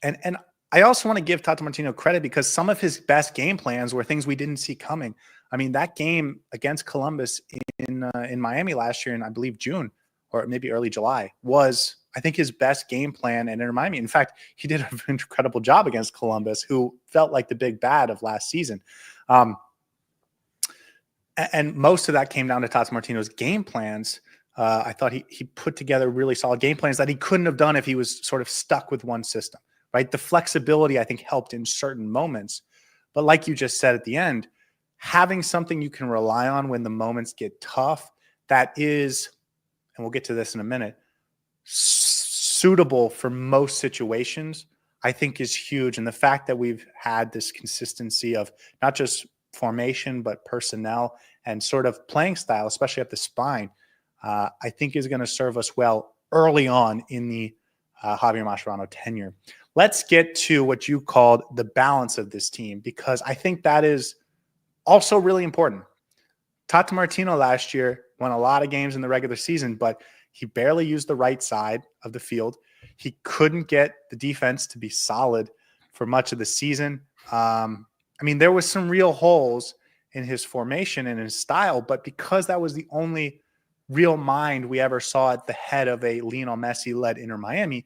and I also want to give Tata Martino credit because some of his best game plans were things we didn't see coming. I mean, that game against Columbus in Miami last year in, I believe, June or maybe early July was, I think, his best game plan in Inter Miami. In fact, he did an incredible job against Columbus, who felt like the big bad of last season. And most of that came down to Tata Martino's game plans. I thought he put together really solid game plans that he couldn't have done if he was sort of stuck with one system, right? The flexibility, I think, helped in certain moments. But like you just said at the end, having something you can rely on when the moments get tough, that is, and we'll get to this in a minute, suitable for most situations, I think is huge. And the fact that we've had this consistency of not just formation, but personnel and sort of playing style, especially up the spine, I think is going to serve us well early on in the Javier Mascherano tenure. Let's get to what you called the balance of this team, because I think that is also really important. Tata Martino last year won a lot of games in the regular season, but he barely used the right side of the field. He couldn't get the defense to be solid for much of the season. I mean, there was some real holes in his formation and his style, but because that was the only real mind we ever saw at the head of a Lionel Messi-led Inter Miami,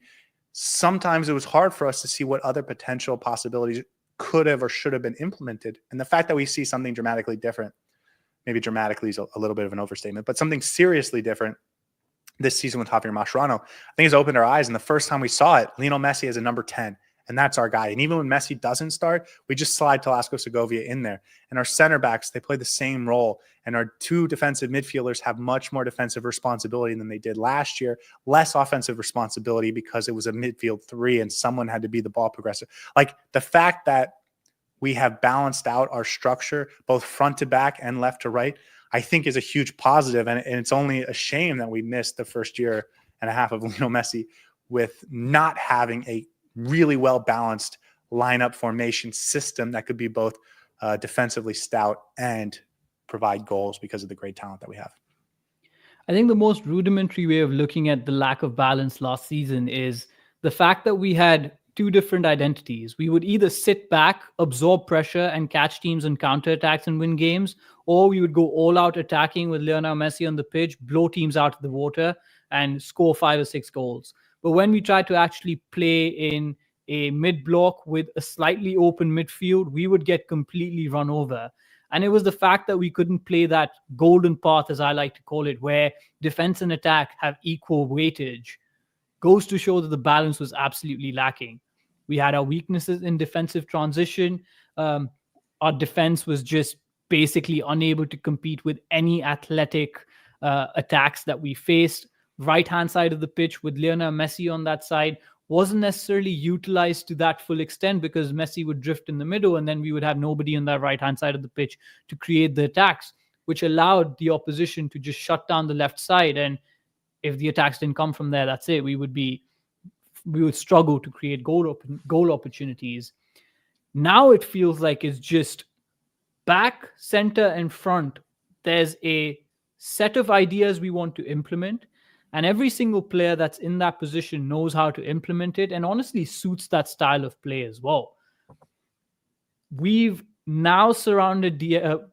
sometimes it was hard for us to see what other potential possibilities could have or should have been implemented. And the fact that we see something dramatically different, maybe dramatically is a little bit of an overstatement, but something seriously different this season with Javier Mascherano, I think has opened our eyes. And the first time we saw it, Lionel Messi as a number 10. And that's our guy. And even when Messi doesn't start, we just slide Velasco Segovia in there. And our center backs, they play the same role. And our two defensive midfielders have much more defensive responsibility than they did last year. Less offensive responsibility because it was a midfield three and someone had to be the ball progressor. Like the fact that we have balanced out our structure, both front to back and left to right, I think is a huge positive. And it's only a shame that we missed the first year and a half of Lionel Messi with not having a really well-balanced lineup formation system that could be both defensively stout and provide goals because of the great talent that we have. I think the most rudimentary way of looking at the lack of balance last season is the fact that we had two different identities. We would either sit back, absorb pressure, and catch teams on counterattacks and win games, or we would go all out attacking with Lionel Messi on the pitch, blow teams out of the water, and score 5 or 6 goals. But when we tried to actually play in a mid-block with a slightly open midfield, we would get completely run over. And it was the fact that we couldn't play that golden path, as I like to call it, where defense and attack have equal weightage, goes to show that the balance was absolutely lacking. We had our weaknesses in defensive transition. Our defense was just basically unable to compete with any athletic attacks that we faced. Right-hand side of the pitch with Lionel Messi on that side wasn't necessarily utilized to that full extent because Messi would drift in the middle and then we would have nobody on that right-hand side of the pitch to create the attacks, which allowed the opposition to just shut down the left side. And if the attacks didn't come from there, that's it. We would struggle to create goal opportunities. Now it feels like it's just back, center, and front. There's a set of ideas we want to implement. And every single player that's in that position knows how to implement it and honestly suits that style of play as well. We've now surrounded Diego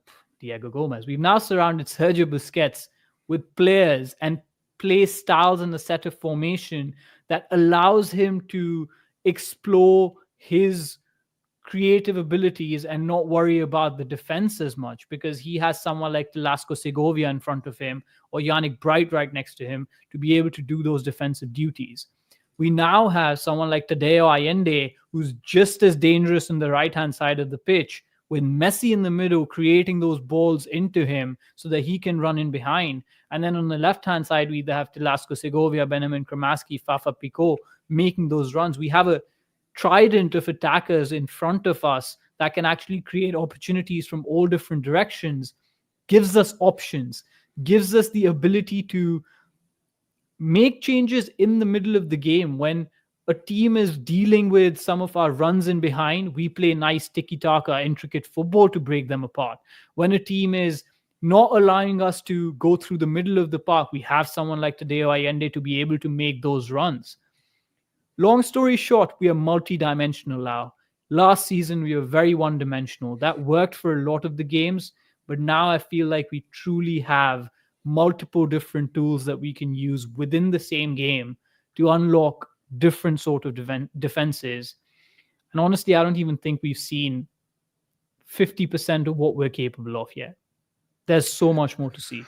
Gomez. We've now surrounded Sergio Busquets with players and play styles in the set of formation that allows him to explore his creative abilities and not worry about the defense as much because he has someone like Velasco Segovia in front of him or Yannick Bright right next to him to be able to do those defensive duties. We now have someone like Tadeo Allende who's just as dangerous on the right-hand side of the pitch with Messi in the middle creating those balls into him so that he can run in behind. And then on the left-hand side, we either have Velasco Segovia, Benjamin Kramaski, Fafa Picault making those runs. We have a trident of attackers in front of us that can actually create opportunities from all different directions, gives us options, gives us the ability to make changes in the middle of the game. When a team is dealing with some of our runs in behind, we play nice tiki-taka, intricate football to break them apart. When a team is not allowing us to go through the middle of the park, we have someone like Tadeo Allende to be able to make those runs. Long story short, we are multi-dimensional now. Last season, we were very one-dimensional. That worked for a lot of the games, but now I feel like we truly have multiple different tools that we can use within the same game to unlock different sort of defenses. And honestly, I don't even think we've seen 50% of what we're capable of yet. There's so much more to see.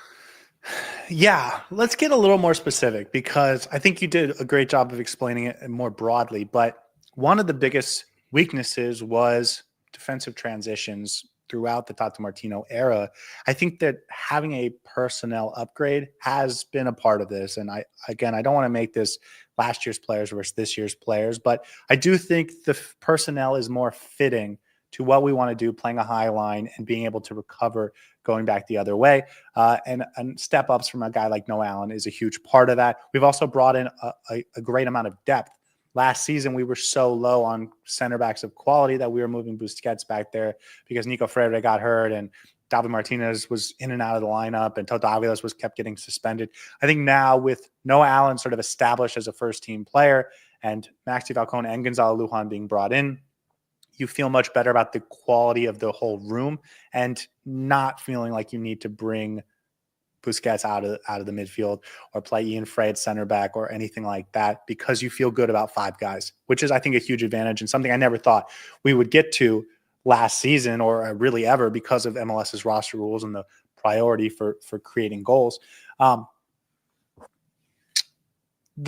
Yeah, let's get a little more specific, because I think you did a great job of explaining it more broadly. But one of the biggest weaknesses was defensive transitions throughout the Tata Martino era. I think that having a personnel upgrade has been a part of this. And I don't want to make this last year's players versus this year's players, but I do think the personnel is more fitting to what we want to do, playing a high line and being able to recover going back the other way. And step ups from a guy like Noah Allen is a huge part of that. We've also brought in a great amount of depth. Last season, we were so low on center backs of quality that we were moving Busquets back there because Nico Freire got hurt and David Martinez was in and out of the lineup and Toto Aviles was kept getting suspended. I think now with Noah Allen sort of established as a first-team player and Maxi Falcone and Gonzalo Lujan being brought in, you feel much better about the quality of the whole room and not feeling like you need to bring Busquets out of the midfield or play Ian Frey at center back or anything like that, because you feel good about five guys, which is, I think, a huge advantage and something I never thought we would get to last season or really ever because of MLS's roster rules and the priority for creating goals. The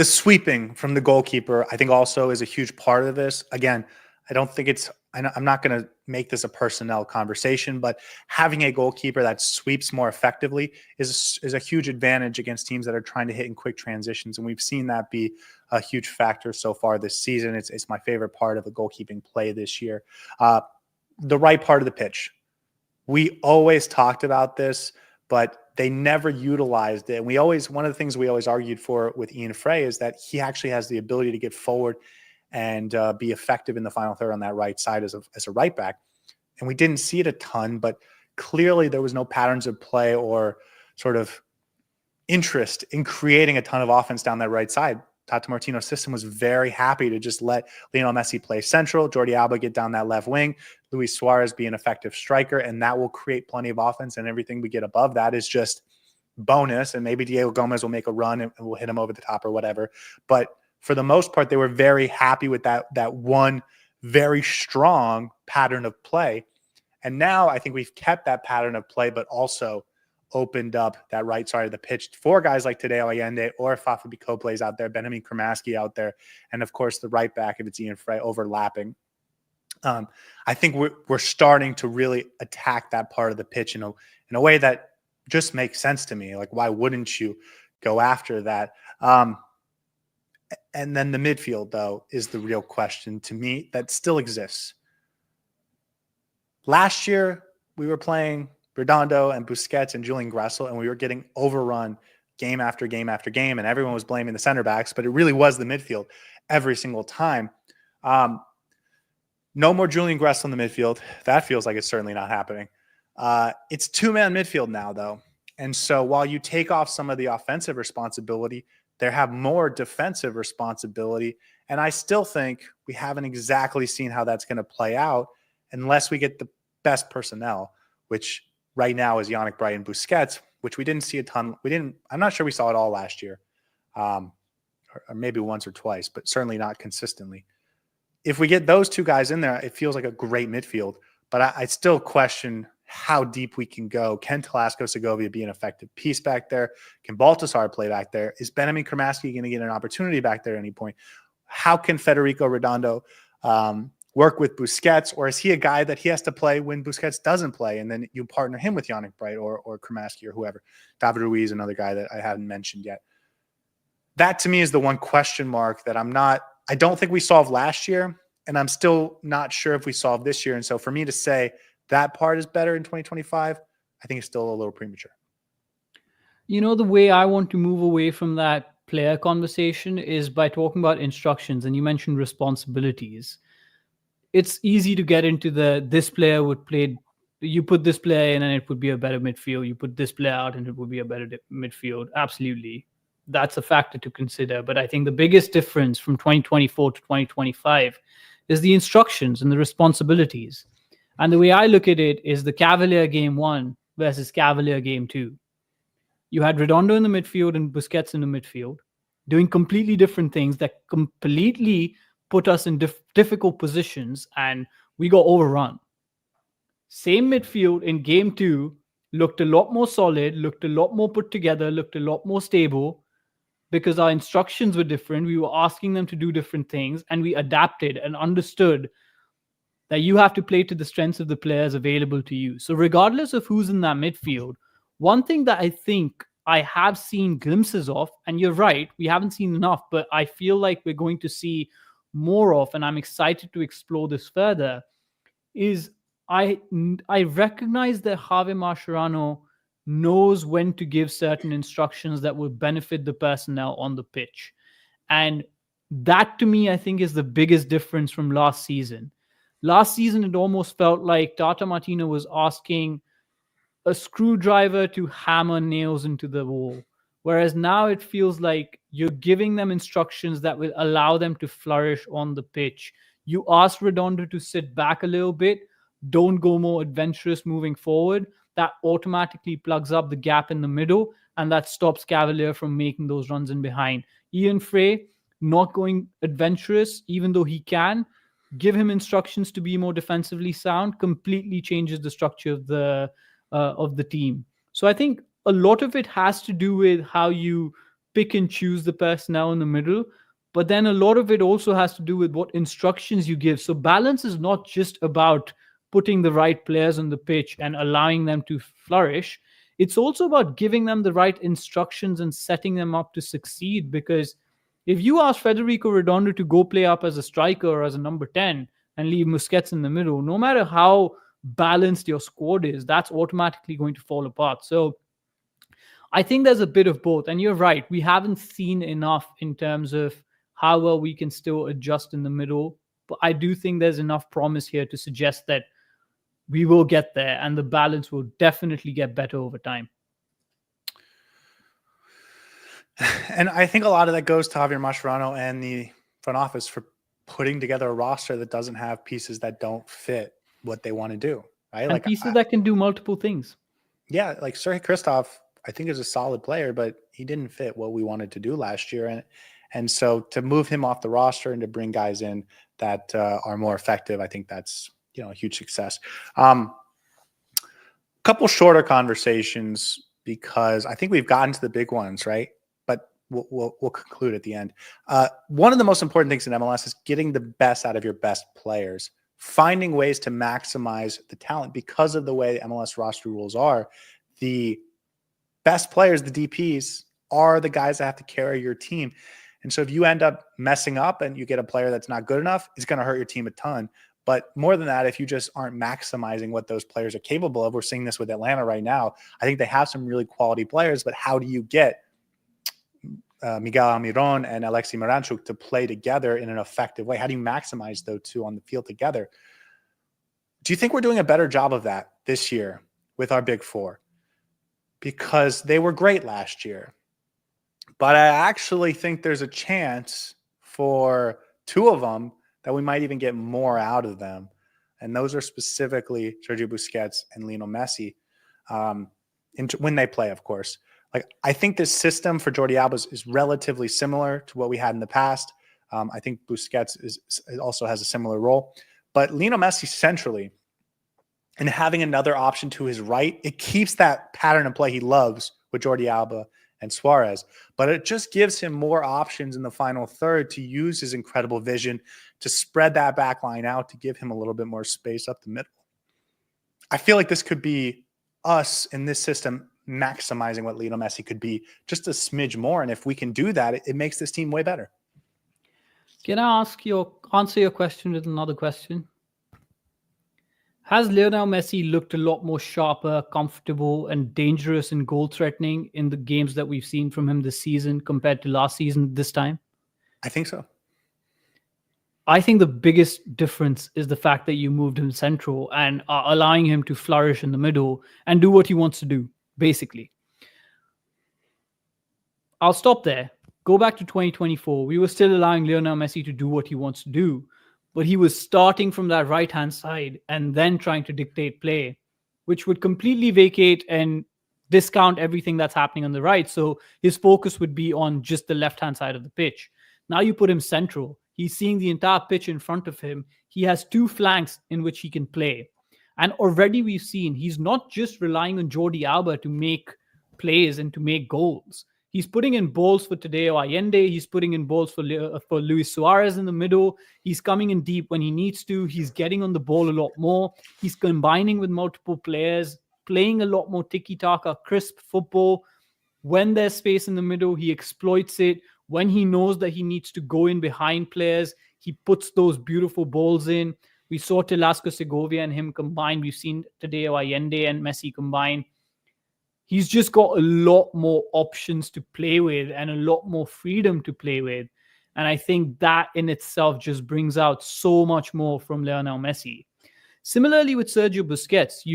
sweeping from the goalkeeper, I think, also is a huge part of this. Again, I don't think I'm not going to make this a personnel conversation, but having a goalkeeper that sweeps more effectively is a huge advantage against teams that are trying to hit in quick transitions. And we've seen that be a huge factor so far this season. It's my favorite part of the goalkeeping play this year. The right part of the pitch. We always talked about this, but they never utilized it. And one of the things we always argued for with Ian Frey is that he actually has the ability to get forward and be effective in the final third on that right side as a right back. And we didn't see it a ton, but clearly there was no patterns of play or sort of interest in creating a ton of offense down that right side. Tata Martino's system was very happy to just let Lionel Messi play central, Jordi Alba get down that left wing, Luis Suarez be an effective striker, and that will create plenty of offense, and everything we get above that is just bonus, and maybe Diego Gomez will make a run and we'll hit him over the top or whatever. But for the most part, they were very happy with that one very strong pattern of play. And now I think we've kept that pattern of play, but also opened up that right side of the pitch for guys like Tadeo Allende or Fafa Bicoples out there, Benjamin Kramaski out there, and of course the right back if it's Ian Frey overlapping. I think we're starting to really attack that part of the pitch in a way that just makes sense to me. Like, why wouldn't you go after that? And then the midfield, though, is the real question to me that still exists. Last year, we were playing Redondo and Busquets and Julian Gressel, and we were getting overrun game after game after game, and everyone was blaming the center backs, but it really was the midfield every single time. No more Julian Gressel in the midfield. That feels like it's certainly not happening. It's two-man midfield now, though. And so while you take off some of the offensive responsibility, they have more defensive responsibility. And I still think we haven't exactly seen how that's going to play out unless we get the best personnel, which right now is Yannick Bright and Busquets, which we didn't see a ton. I'm not sure we saw it all last year, or maybe once or twice, but certainly not consistently. If we get those two guys in there, it feels like a great midfield, but I still question how deep we can go. Can Telasco Segovia be an effective piece back there? Can Baltasar play back there? Is Benjamin Kramaski going to get an opportunity back there at any point? How can Federico Redondo work with Busquets, or is he a guy that he has to play when Busquets doesn't play, and then you partner him with Yannick Bright or Kramaski or whoever? David Ruiz, another guy that I haven't mentioned yet. That to me is the one question mark that I don't think we solved last year, and I'm still not sure if we solve this year. And so for me to say that part is better in 2025, I think it's still a little premature. The way I want to move away from that player conversation is by talking about instructions. And you mentioned responsibilities. It's easy to get into this player would play. You put this player in and it would be a better midfield. You put this player out and it would be a better midfield. Absolutely. That's a factor to consider. But I think the biggest difference from 2024 to 2025 is the instructions and the responsibilities. And the way I look at it is the Cavalier game 1 versus Cavalier game 2. You had Redondo in the midfield and Busquets in the midfield doing completely different things that completely put us in difficult positions, and we got overrun. Same midfield in game 2 looked a lot more solid, looked a lot more put together, looked a lot more stable because our instructions were different. We were asking them to do different things, and we adapted and understood that you have to play to the strengths of the players available to you. So regardless of who's in that midfield, one thing that I think I have seen glimpses of, and you're right, we haven't seen enough, but I feel like we're going to see more of, and I'm excited to explore this further, is I recognize that Javier Mascherano knows when to give certain instructions that will benefit the personnel on the pitch. And that, to me, I think is the biggest difference from last season. Last season, it almost felt like Tata Martino was asking a screwdriver to hammer nails into the wall. Whereas now it feels like you're giving them instructions that will allow them to flourish on the pitch. You ask Redondo to sit back a little bit, don't go more adventurous moving forward. That automatically plugs up the gap in the middle, and that stops Cavalier from making those runs in behind. Ian Frey, not going adventurous, even though he can, give him instructions to be more defensively sound, completely changes the structure of the team. So I think a lot of it has to do with how you pick and choose the personnel in the middle, but then a lot of it also has to do with what instructions you give. So balance is not just about putting the right players on the pitch and allowing them to flourish. It's also about giving them the right instructions and setting them up to succeed. Because if you ask Federico Redondo to go play up as a striker or as a number 10 and leave Busquets in the middle, no matter how balanced your squad is, that's automatically going to fall apart. So I think there's a bit of both. And you're right, we haven't seen enough in terms of how well we can still adjust in the middle. But I do think there's enough promise here to suggest that we will get there and the balance will definitely get better over time. And I think a lot of that goes to Javier Mascherano and the front office for putting together a roster that doesn't have pieces that don't fit what they want to do, right? And like pieces that can do multiple things. Yeah, like Sergei Kristoff, I think is a solid player, but he didn't fit what we wanted to do last year. And so to move him off the roster and to bring guys in that are more effective, I think that's a huge success. Couple shorter conversations because I think we've gotten to the big ones, right? But we'll conclude at the end. One of the most important things in MLS is getting the best out of your best players, finding ways to maximize the talent. Because of the way MLS roster rules are, the best players, the DPs, are the guys that have to carry your team. And so if you end up messing up and you get a player that's not good enough, it's going to hurt your team a ton. But more than that, if you just aren't maximizing what those players are capable of, we're seeing this with Atlanta right now. I think they have some really quality players, but how do you get Miguel Almiron and Alexei Miranchuk to play together in an effective way? How do you maximize those two on the field together? Do you think we're doing a better job of that this year with our big four? Because they were great last year. But I actually think there's a chance for two of them that we might even get more out of them. And those are specifically Sergio Busquets and Lionel Messi when they play, of course. Like, I think this system for Jordi Alba is relatively similar to what we had in the past. I think Busquets also has a similar role. But Lionel Messi centrally and having another option to his right, it keeps that pattern of play he loves with Jordi Alba and Suarez. But it just gives him more options in the final third to use his incredible vision to spread that back line out, to give him a little bit more space up the middle. I feel like this could be us in this system maximizing what Lionel Messi could be just a smidge more. And if we can do that, it makes this team way better. Can I answer your question with another question? Has Lionel Messi looked a lot more sharper, comfortable, and dangerous and goal threatening in the games that we've seen from him this season compared to last season this time? I think so. I think the biggest difference is the fact that you moved him central and are allowing him to flourish in the middle and do what he wants to do, basically. I'll stop there. Go back to 2024. We were still allowing Lionel Messi to do what he wants to do, but he was starting from that right-hand side and then trying to dictate play, which would completely vacate and discount everything that's happening on the right. So his focus would be on just the left-hand side of the pitch. Now you put him central. He's seeing the entire pitch in front of him. He has two flanks in which he can play. And already we've seen he's not just relying on Jordi Alba to make plays and to make goals. He's putting in balls for Tadeo Allende. He's putting in balls for Luis Suarez in the middle. He's coming in deep when he needs to. He's getting on the ball a lot more. He's combining with multiple players, playing a lot more tiki-taka, crisp football. When there's space in the middle, he exploits it. When he knows that he needs to go in behind players, he puts those beautiful balls in. We saw Telasco Segovia and him combined. We've seen Tadeo Allende and Messi combined. He's just got a lot more options to play with and a lot more freedom to play with. And I think that in itself just brings out so much more from Lionel Messi. Similarly with Sergio Busquets,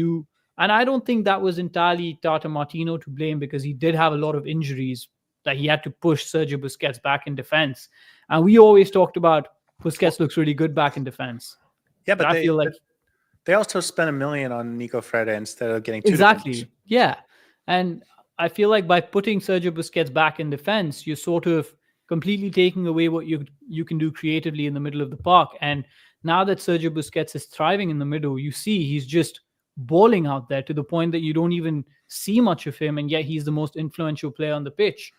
and I don't think that was entirely Tata Martino to blame because he did have a lot of injuries that he had to push Sergio Busquets back in defense. And we always talked about Busquets looks really good back in defense. Yeah, but I feel like they also spent $1 million on Nico Freda instead of getting two exactly. defenders. Yeah. And I feel like by putting Sergio Busquets back in defense, you're sort of completely taking away what you can do creatively in the middle of the park. And now that Sergio Busquets is thriving in the middle, you see he's just balling out there to the point that you don't even see much of him, and yet he's the most influential player on the pitch.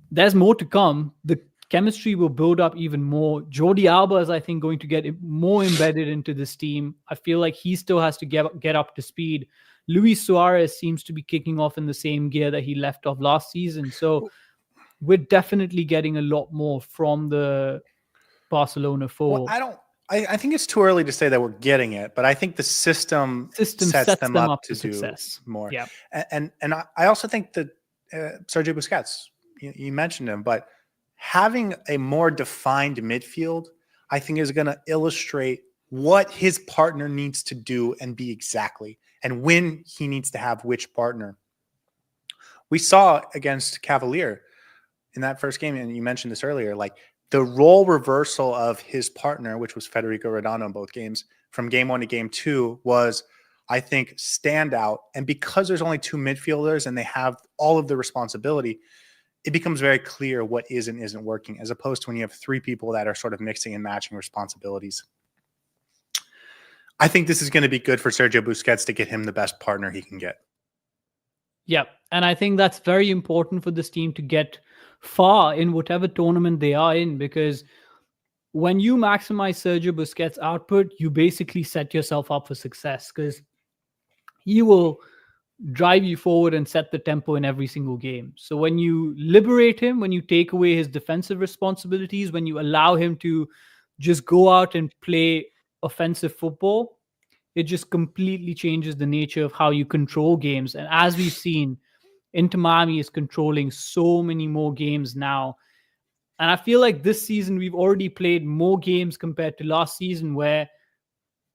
There's more to come. The chemistry will build up even more. Jordi Alba is, I think, going to get more embedded into this team. I feel like he still has to get up to speed. Luis Suarez seems to be kicking off in the same gear that he left off last season. So we're definitely getting a lot more from the Barcelona 4. Well, I think it's too early to say that we're getting it, but I think the system sets them up to success. Do more. Yeah. And I also think that Sergio Busquets, you mentioned him, but having a more defined midfield, I think is going to illustrate what his partner needs to do and be exactly, and when he needs to have which partner. We saw against Cavalier in that first game, and you mentioned this earlier, like the role reversal of his partner, which was Federico Redondo in both games, from game 1 to game 2 was, I think, standout. And because there's only two midfielders and they have all of the responsibility, it becomes very clear what is and isn't working, as opposed to when you have three people that are sort of mixing and matching responsibilities. I think this is going to be good for Sergio Busquets to get him the best partner he can get. Yeah, and I think that's very important for this team to get far in whatever tournament they are in, because when you maximize Sergio Busquets' output, you basically set yourself up for success, because he will drive you forward and set the tempo in every single game. So when you liberate him, when you take away his defensive responsibilities, when you allow him to just go out and play offensive football, it just completely changes the nature of how you control games. And as we've seen, Inter Miami is controlling so many more games now. And I feel like this season we've already played more games compared to last season where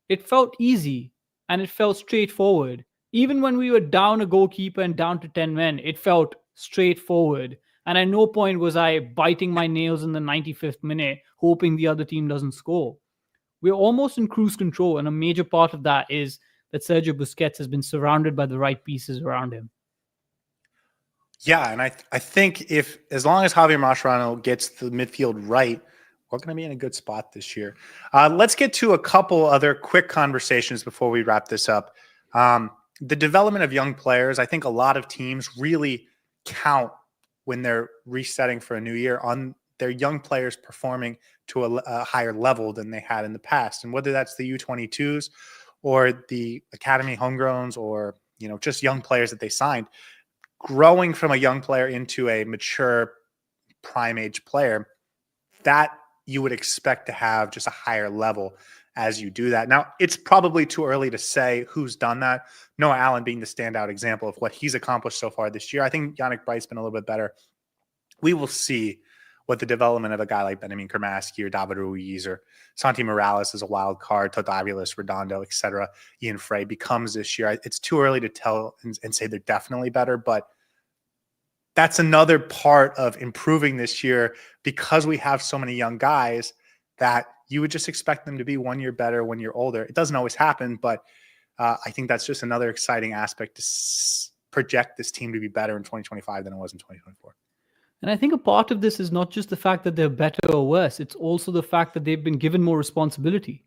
it felt easy and it felt straightforward. Even when we were down a goalkeeper and down to 10 men, it felt straightforward. And at no point was I biting my nails in the 95th minute, hoping the other team doesn't score. We're almost in cruise control, and a major part of that is that Sergio Busquets has been surrounded by the right pieces around him. Yeah, and I think as long as Javier Mascherano gets the midfield right, we're going to be in a good spot this year. Let's get to a couple other quick conversations before we wrap this up. The development of young players, I think a lot of teams really count when they're resetting for a new year on their young players performing to a higher level than they had in the past. And whether that's the U22s or the academy homegrowns or, just young players that they signed, growing from a young player into a mature prime age player, that you would expect to have just a higher level as you do that. Now, it's probably too early to say who's done that. Noah Allen being the standout example of what he's accomplished so far this year. I think Yannick Bright's been a little bit better. We will see what the development of a guy like Benjamin Kermaski or David Ruiz or Santi Morales as a wild card, Totavilis, Redondo, etc., Ian Frey becomes this year. It's too early to tell and say they're definitely better, but that's another part of improving this year because we have so many young guys that you would just expect them to be 1 year better, 1 year older. It doesn't always happen, but I think that's just another exciting aspect to project this team to be better in 2025 than it was in 2024. And I think a part of this is not just the fact that they're better or worse. It's also the fact that they've been given more responsibility.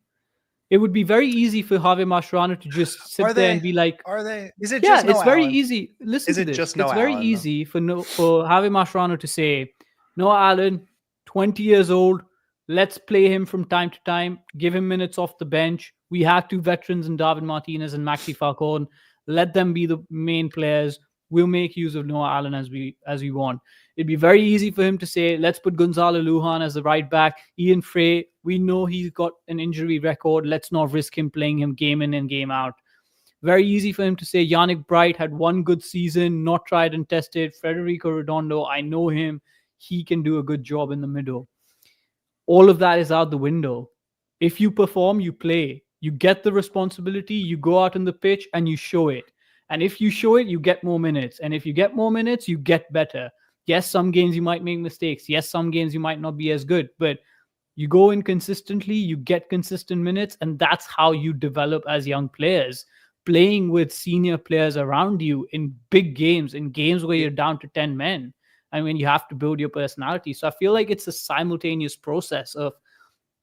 It would be very easy for Javier Mascherano to just sit there and be like, "Are they? Is it yeah, just it's very Allen? easy. Listen Is to it this. just It's Noah very Allen, easy for Javier Mascherano to say, Noah Allen, 20 years old, let's play him from time to time, give him minutes off the bench. We have two veterans in David Martinez and Maxi Falcon. Let them be the main players. We'll make use of Noah Allen as we want." It'd be very easy for him to say, let's put Gonzalo Lujan as the right back. Ian Frey, we know he's got an injury record. Let's not risk him playing him game in and game out. Very easy for him to say, Yannick Bright had one good season, not tried and tested. Federico Redondo, I know him. He can do a good job in the middle. All of that is out the window. If you perform, you play. You get the responsibility, you go out on the pitch and you show it. And if you show it, you get more minutes. And if you get more minutes, you get better. Yes, some games you might make mistakes. Yes, some games you might not be as good. But you go in consistently, you get consistent minutes, and that's how you develop as young players. Playing with senior players around you in big games, in games where you're down to 10 men. I mean, you have to build your personality. So I feel like it's a simultaneous process of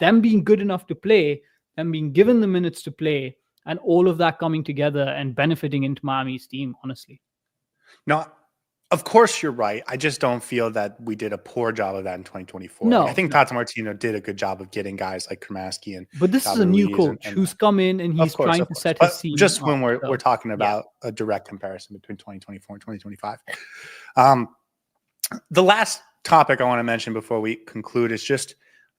them being good enough to play, them being given the minutes to play, and all of that coming together and benefiting Inter Miami's team, honestly. No, of course you're right. I just don't feel that we did a poor job of that in 2024. No, I think Tata Martino did a good job of getting guys like Kermaski and. But this is a new coach who's come in and he's trying to set his scene. Just when we're talking about a direct comparison between 2024 and 2025. The last topic I want to mention before we conclude is just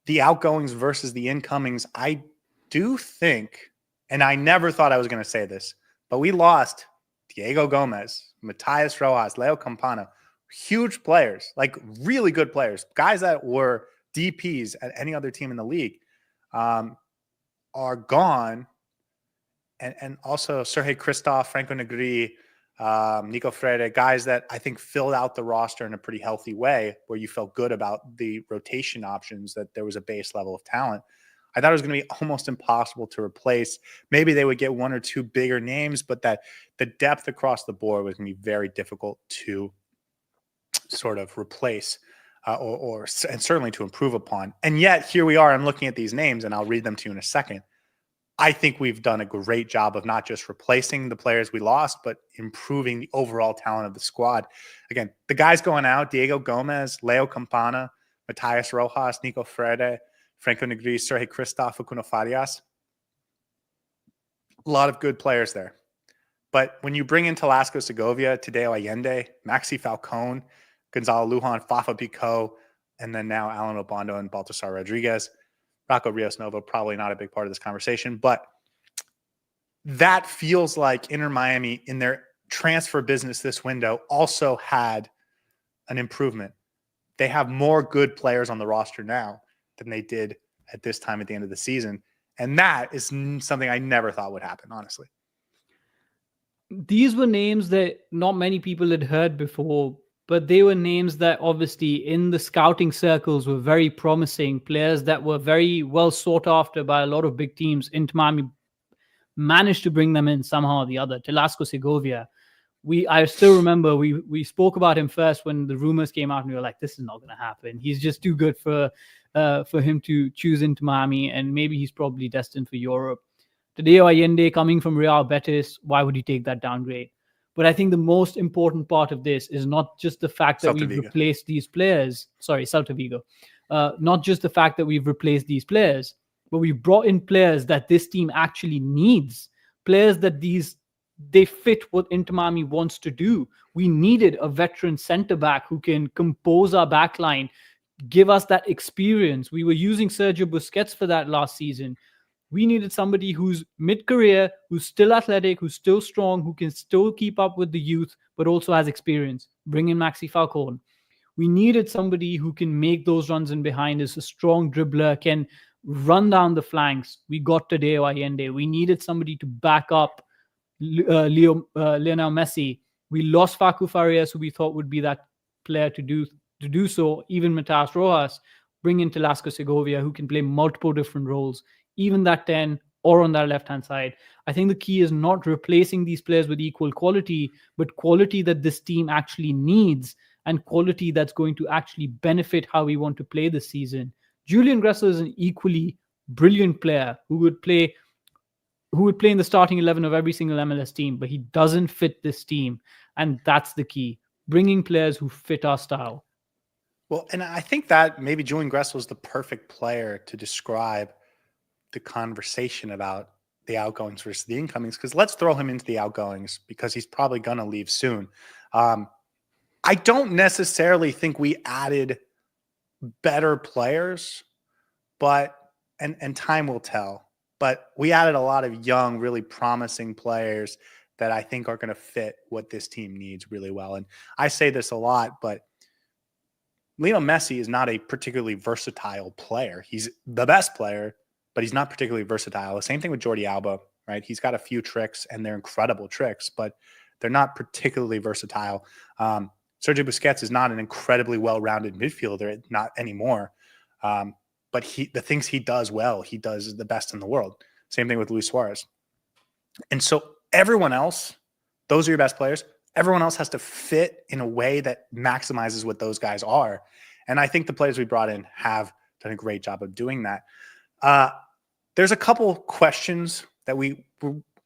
the outgoings versus the incomings. I do think, and I never thought I was going to say this, but we lost Diego Gomez, Matias Rojas, Leo Campana, huge players, like really good players, guys that were DPs at any other team in the league, are gone. And also Sergei Christoph, Franco Negri, Nico Freire, guys that I think filled out the roster in a pretty healthy way where you felt good about the rotation options, that there was a base level of talent. I thought it was going to be almost impossible to replace. Maybe they would get one or two bigger names, but that the depth across the board was going to be very difficult to sort of replace and certainly to improve upon. And yet here we are. I'm looking at these names and I'll read them to you in a second. I think we've done a great job of not just replacing the players we lost, but improving the overall talent of the squad. Again, the guys going out, Diego Gomez, Leo Campana, Matias Rojas, Nico Freire, Franco Negri, Sergei Christoph, Facundo Farias. A lot of good players there. But when you bring in Talasco Segovia, Tadeo Allende, Maxi Falcon, Gonzalo Lujan, Fafa Pico, and then now Alan Obondo and Baltasar Rodriguez, Rocco Rios Novo, probably not a big part of this conversation, but that feels like Inter Miami in their transfer business this window also had an improvement. They have more good players on the roster now than they did at this time at the end of the season. And that is something I never thought would happen, honestly. These were names that not many people had heard before, but they were names that obviously in the scouting circles were very promising, players that were very well sought after by a lot of big teams. Inter Miami managed to bring them in somehow or the other. Talasco Segovia, I still remember we spoke about him first when the rumors came out and we were like, this is not going to happen. He's just too good for him to choose Inter Miami, and maybe he's probably destined for Europe. Tadeo Allende coming from Real Betis, why would you take that downgrade? But I think the most important part of this is not just the fact that we've replaced these players. Sorry, Celta Vigo. Not just the fact that we've replaced these players, but we've brought in players that this team actually needs. Players that they fit what Inter Miami wants to do. We needed a veteran centre-back who can compose our backline, give us that experience. We were using Sergio Busquets for that last season. We needed somebody who's mid-career, who's still athletic, who's still strong, who can still keep up with the youth, but also has experience. Bring in Maxi Falcone. We needed somebody who can make those runs in behind, is a strong dribbler, can run down the flanks. We got Tadeo Allende. We needed somebody to back up Lionel Messi. We lost Facu Farias, who we thought would be that player to do so. Even Matas Rojas. Bring in Telasco Segovia, who can play multiple different roles, even that 10 or on that left-hand side. I think the key is not replacing these players with equal quality, but quality that this team actually needs and quality that's going to actually benefit how we want to play this season. Julian Gressel is an equally brilliant player who would play in the starting 11 of every single MLS team, but he doesn't fit this team. And that's the key, bringing players who fit our style. Well, and I think that maybe Julian Gressel is the perfect player to describe the conversation about the outgoings versus the incomings, because let's throw him into the outgoings because he's probably going to leave soon. I don't necessarily think we added better players, but and time will tell. But we added a lot of young, really promising players that I think are going to fit what this team needs really well. And I say this a lot, but Lionel Messi is not a particularly versatile player. He's the best player, but he's not particularly versatile. The same thing with Jordi Alba, right? He's got a few tricks, and they're incredible tricks, but they're not particularly versatile. Sergio Busquets is not an incredibly well-rounded midfielder, not anymore. But the things he does well, he does the best in the world. Same thing with Luis Suarez. And so everyone else, those are your best players. Everyone else has to fit in a way that maximizes what those guys are. And I think the players we brought in have done a great job of doing that. There's a couple questions that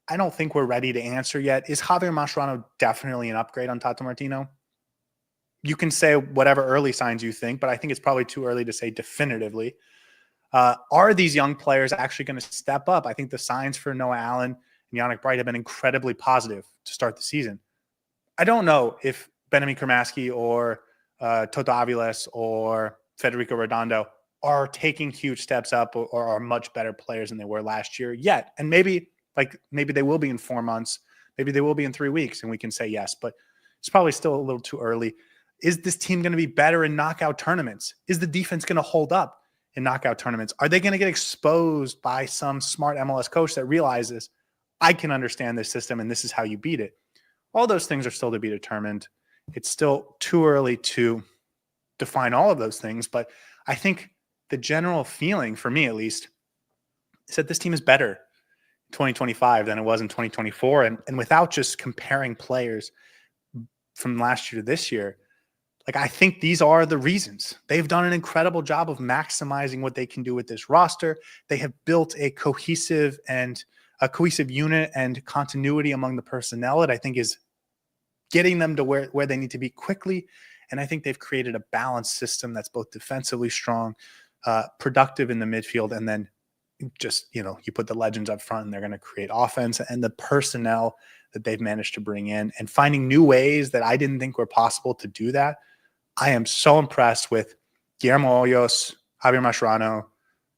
I don't think we're ready to answer yet. Is Javier Mascherano definitely an upgrade on Tata Martino? You can say whatever early signs you think, but I think it's probably too early to say definitively. Are these young players actually going to step up? I think the signs for Noah Allen and Yannick Bright have been incredibly positive to start the season. I don't know if Benjamin Kramaski or Toto Aviles or Federico Redondo are taking huge steps up or are much better players than they were last year yet. And maybe they will be in 4 months. Maybe they will be in 3 weeks, and we can say yes. But it's probably still a little too early. Is this team going to be better in knockout tournaments? Is the defense going to hold up in knockout tournaments? Are they going to get exposed by some smart MLS coach that realizes, I can understand this system and this is how you beat it? All those things are still to be determined. It's still too early to define all of those things. But I think the general feeling, for me at least, is that this team is better in 2025 than it was in 2024. And without just comparing players from last year to this year, I think these are the reasons. They've done an incredible job of maximizing what they can do with this roster. They have built a cohesive unit and continuity among the personnel that I think is getting them to where they need to be quickly. And I think they've created a balanced system that's both defensively strong, productive in the midfield, and then just, you put the legends up front and they're going to create offense. And the personnel that they've managed to bring in and finding new ways that I didn't think were possible to do that. I am so impressed with Guillermo Hoyos, Javier Mascherano,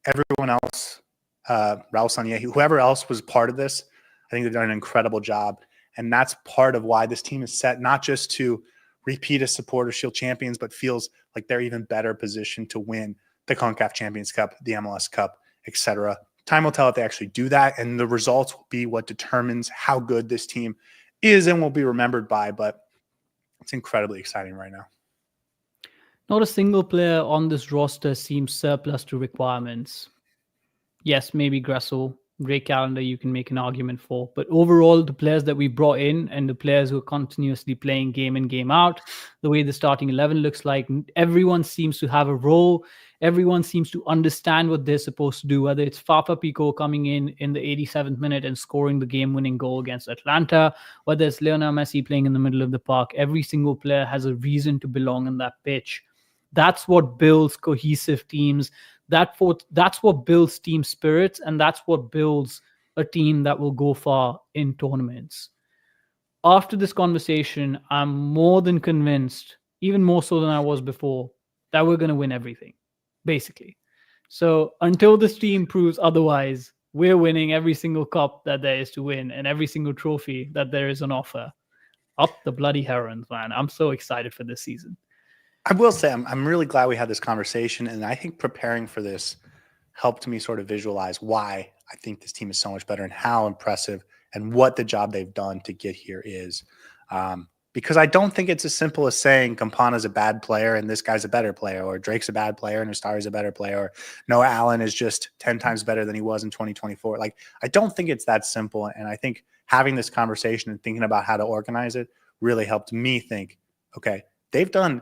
everyone else, Raul Sanyehi, whoever else was part of this. I think they've done an incredible job. And that's part of why this team is set, not just to repeat as Supporter Shield champions, but feels like they're even better positioned to win the CONCACAF Champions Cup, the MLS Cup, etc. Time will tell if they actually do that, and the results will be what determines how good this team is and will be remembered by. But it's incredibly exciting right now. Not a single player on this roster seems surplus to requirements. Yes, maybe Gressel, great calendar you can make an argument for. But overall, the players that we brought in and the players who are continuously playing game in, game out, the way the starting 11 looks like, everyone seems to have a role. Everyone seems to understand what they're supposed to do, whether it's Fafa Pico coming in the 87th minute and scoring the game-winning goal against Atlanta, whether it's Lionel Messi playing in the middle of the park. Every single player has a reason to belong on that pitch. That's what builds cohesive teams. That's what builds team spirits, and that's what builds a team that will go far in tournaments. After this conversation, I'm more than convinced, even more so than I was before, that we're going to win everything, basically. So until this team proves otherwise, we're winning every single cup that there is to win and every single trophy that there is on offer. Up the bloody Herons, man. I'm so excited for this season. I will say I'm really glad we had this conversation, and I think preparing for this helped me sort of visualize why I think this team is so much better and how impressive and what the job they've done to get here is. Because I don't think it's as simple as saying Campana's a bad player and this guy's a better player, or Drake's a bad player and Ustari's a better player, or Noah Allen is just 10 times better than he was in 2024. Like, I don't think it's that simple. And I think having this conversation and thinking about how to organize it really helped me think, okay, they've done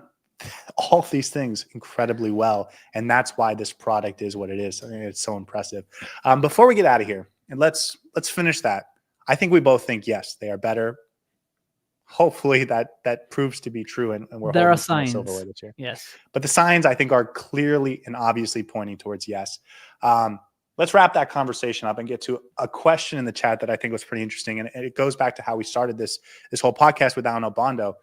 all these things incredibly well. And that's why this product is what it is. I think it's so impressive. Before we get out of here, and let's finish that. I think we both think, yes, they are better. Hopefully that proves to be true, and we're there are holding signs. silverware this year. Yes, but the signs I think are clearly and obviously pointing towards yes. Let's wrap that conversation up and get to a question in the chat that I think was pretty interesting, and it goes back to how we started this whole podcast with Alan Obondo.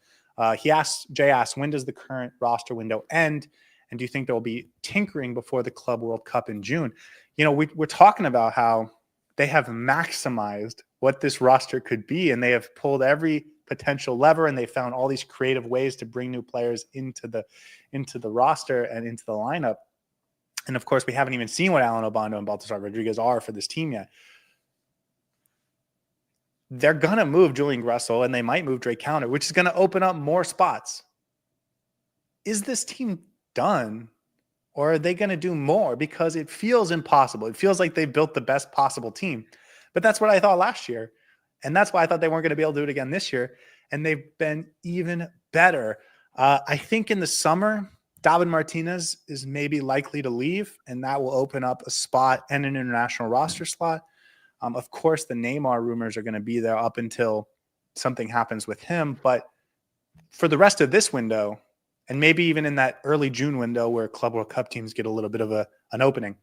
Jay asked, when does the current roster window end, and do you think there will be tinkering before the Club World Cup in June? You know, we're talking about how they have maximized what this roster could be, and they have pulled every potential lever, and they found all these creative ways to bring new players into the roster and into the lineup. And of course, we haven't even seen what Alan Obondo and Baltasar Rodriguez are for this team yet. They're going to move Julian Gressel, and they might move Drake Counter, which is going to open up more spots. Is this team done, or are they going to do more? Because it feels impossible. It feels like they've built the best possible team. But that's what I thought last year. And that's why I thought they weren't going to be able to do it again this year. And they've been even better. I think in the summer, David Martinez is maybe likely to leave, and that will open up a spot and an international roster slot. Of course, the Neymar rumors are going to be there up until something happens with him. But for the rest of this window, and maybe even in that early June window where Club World Cup teams get a little bit of an opening,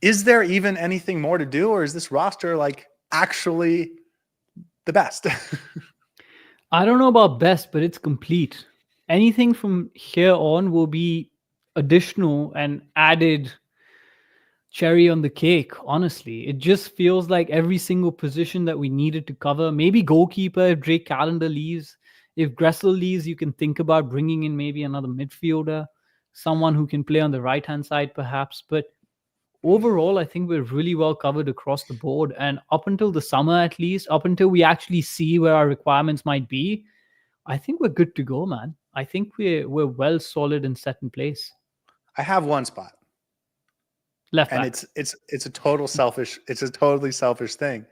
is there even anything more to do, or is this roster like actually the best? I don't know about best, but it's complete. Anything from here on will be additional and added cherry on the cake. Honestly, it just feels like every single position that we needed to cover, maybe goalkeeper if Drake Callender leaves. If Gressel leaves, you can think about bringing in maybe another midfielder, someone who can play on the right-hand side perhaps. But overall, I think we're really well covered across the board. And up until the summer, at least, up until we actually see where our requirements might be, I think we're good to go, man. I think we're well solid and set in place. I have one spot. Left back. And it's a totally selfish thing.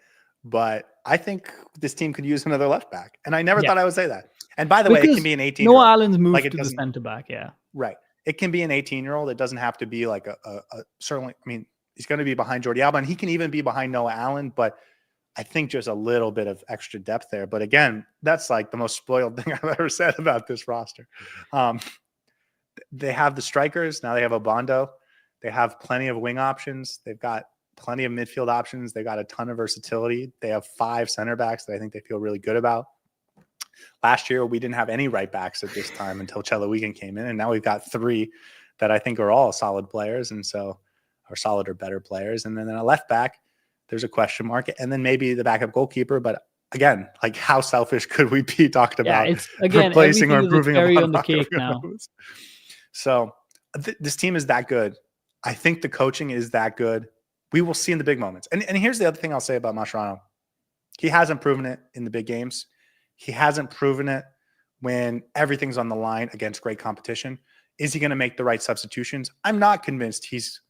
But I think this team could use another left back. And I never thought I would say that. And by the way, it can be an 18-year-old. Noah Allen's moved to the center back, yeah. Right. It can be an 18-year-old. It doesn't have to be like a certainly, I mean, he's going to be behind Jordi Alba, and he can even be behind Noah Allen, but I think just a little bit of extra depth there. But again, that's like the most spoiled thing I've ever said about this roster. They have the strikers. Now they have Obondo. They have plenty of wing options. They've got plenty of midfield options. They got a ton of versatility. They have 5 center backs that I think they feel really good about. Last year, we didn't have any right backs at this time until Chelo Wigan came in, and now we've got 3 that I think are all solid players, and so are solid or better players. And then a left back, there's a question mark, and then maybe the backup goalkeeper. But again, like, how selfish could we be talking about replacing or improving on the cake now? So this team is that good. I think the coaching is that good. We will see in the big moments. And here's the other thing I'll say about Mascherano. He hasn't proven it in the big games. He hasn't proven it when everything's on the line against great competition. Is he going to make the right substitutions? I'm not convinced he's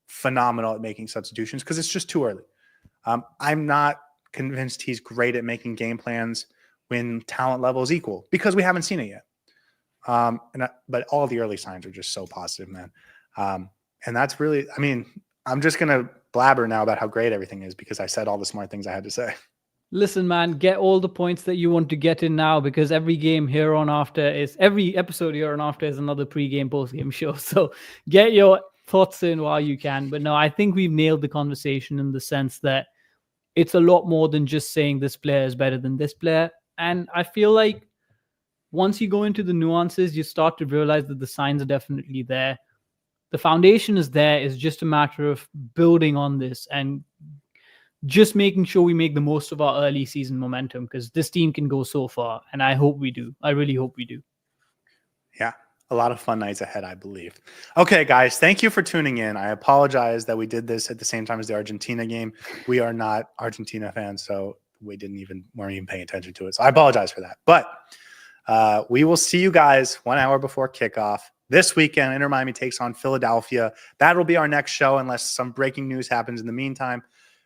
phenomenal at making substitutions because it's just too early. I'm not convinced he's great at making game plans when talent level is equal because we haven't seen it yet. But all the early signs are just so positive, man. And that's really, I mean, I'm just going to blabber now about how great everything is because I said all the smart things I had to say. Listen, man, get all the points that you want to get in now because every episode here on after is another pre-game, post-game show. So get your thoughts in while you can. But no, I think we've nailed the conversation in the sense that it's a lot more than just saying this player is better than this player. And I feel like once you go into the nuances, you start to realize that the signs are definitely there. The foundation is there. It's just a matter of building on this and just making sure we make the most of our early season momentum, because this team can go so far. And I hope we do. I really hope we do. Yeah. A lot of fun nights ahead, I believe. Okay, guys, thank you for tuning in. I apologize that we did this at the same time as the Argentina game. We are not Argentina fans, so weren't even paying attention to it. So I apologize for that. But we will see you guys 1 hour before kickoff. This weekend, Inter Miami takes on Philadelphia. That will be our next show unless some breaking news happens in the meantime.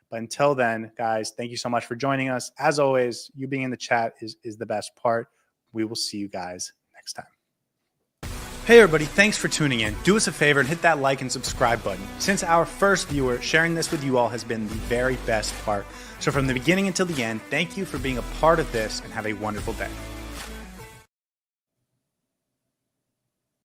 But until then, guys, thank you so much for joining us. As always, you being in the chat is the best part. We will see you guys next time. Hey everybody, thanks for tuning in. Do us a favor and hit that like and subscribe button. Since our first viewer, sharing this with you all has been the very best part. So from the beginning until the end, thank you for being a part of this and have a wonderful day.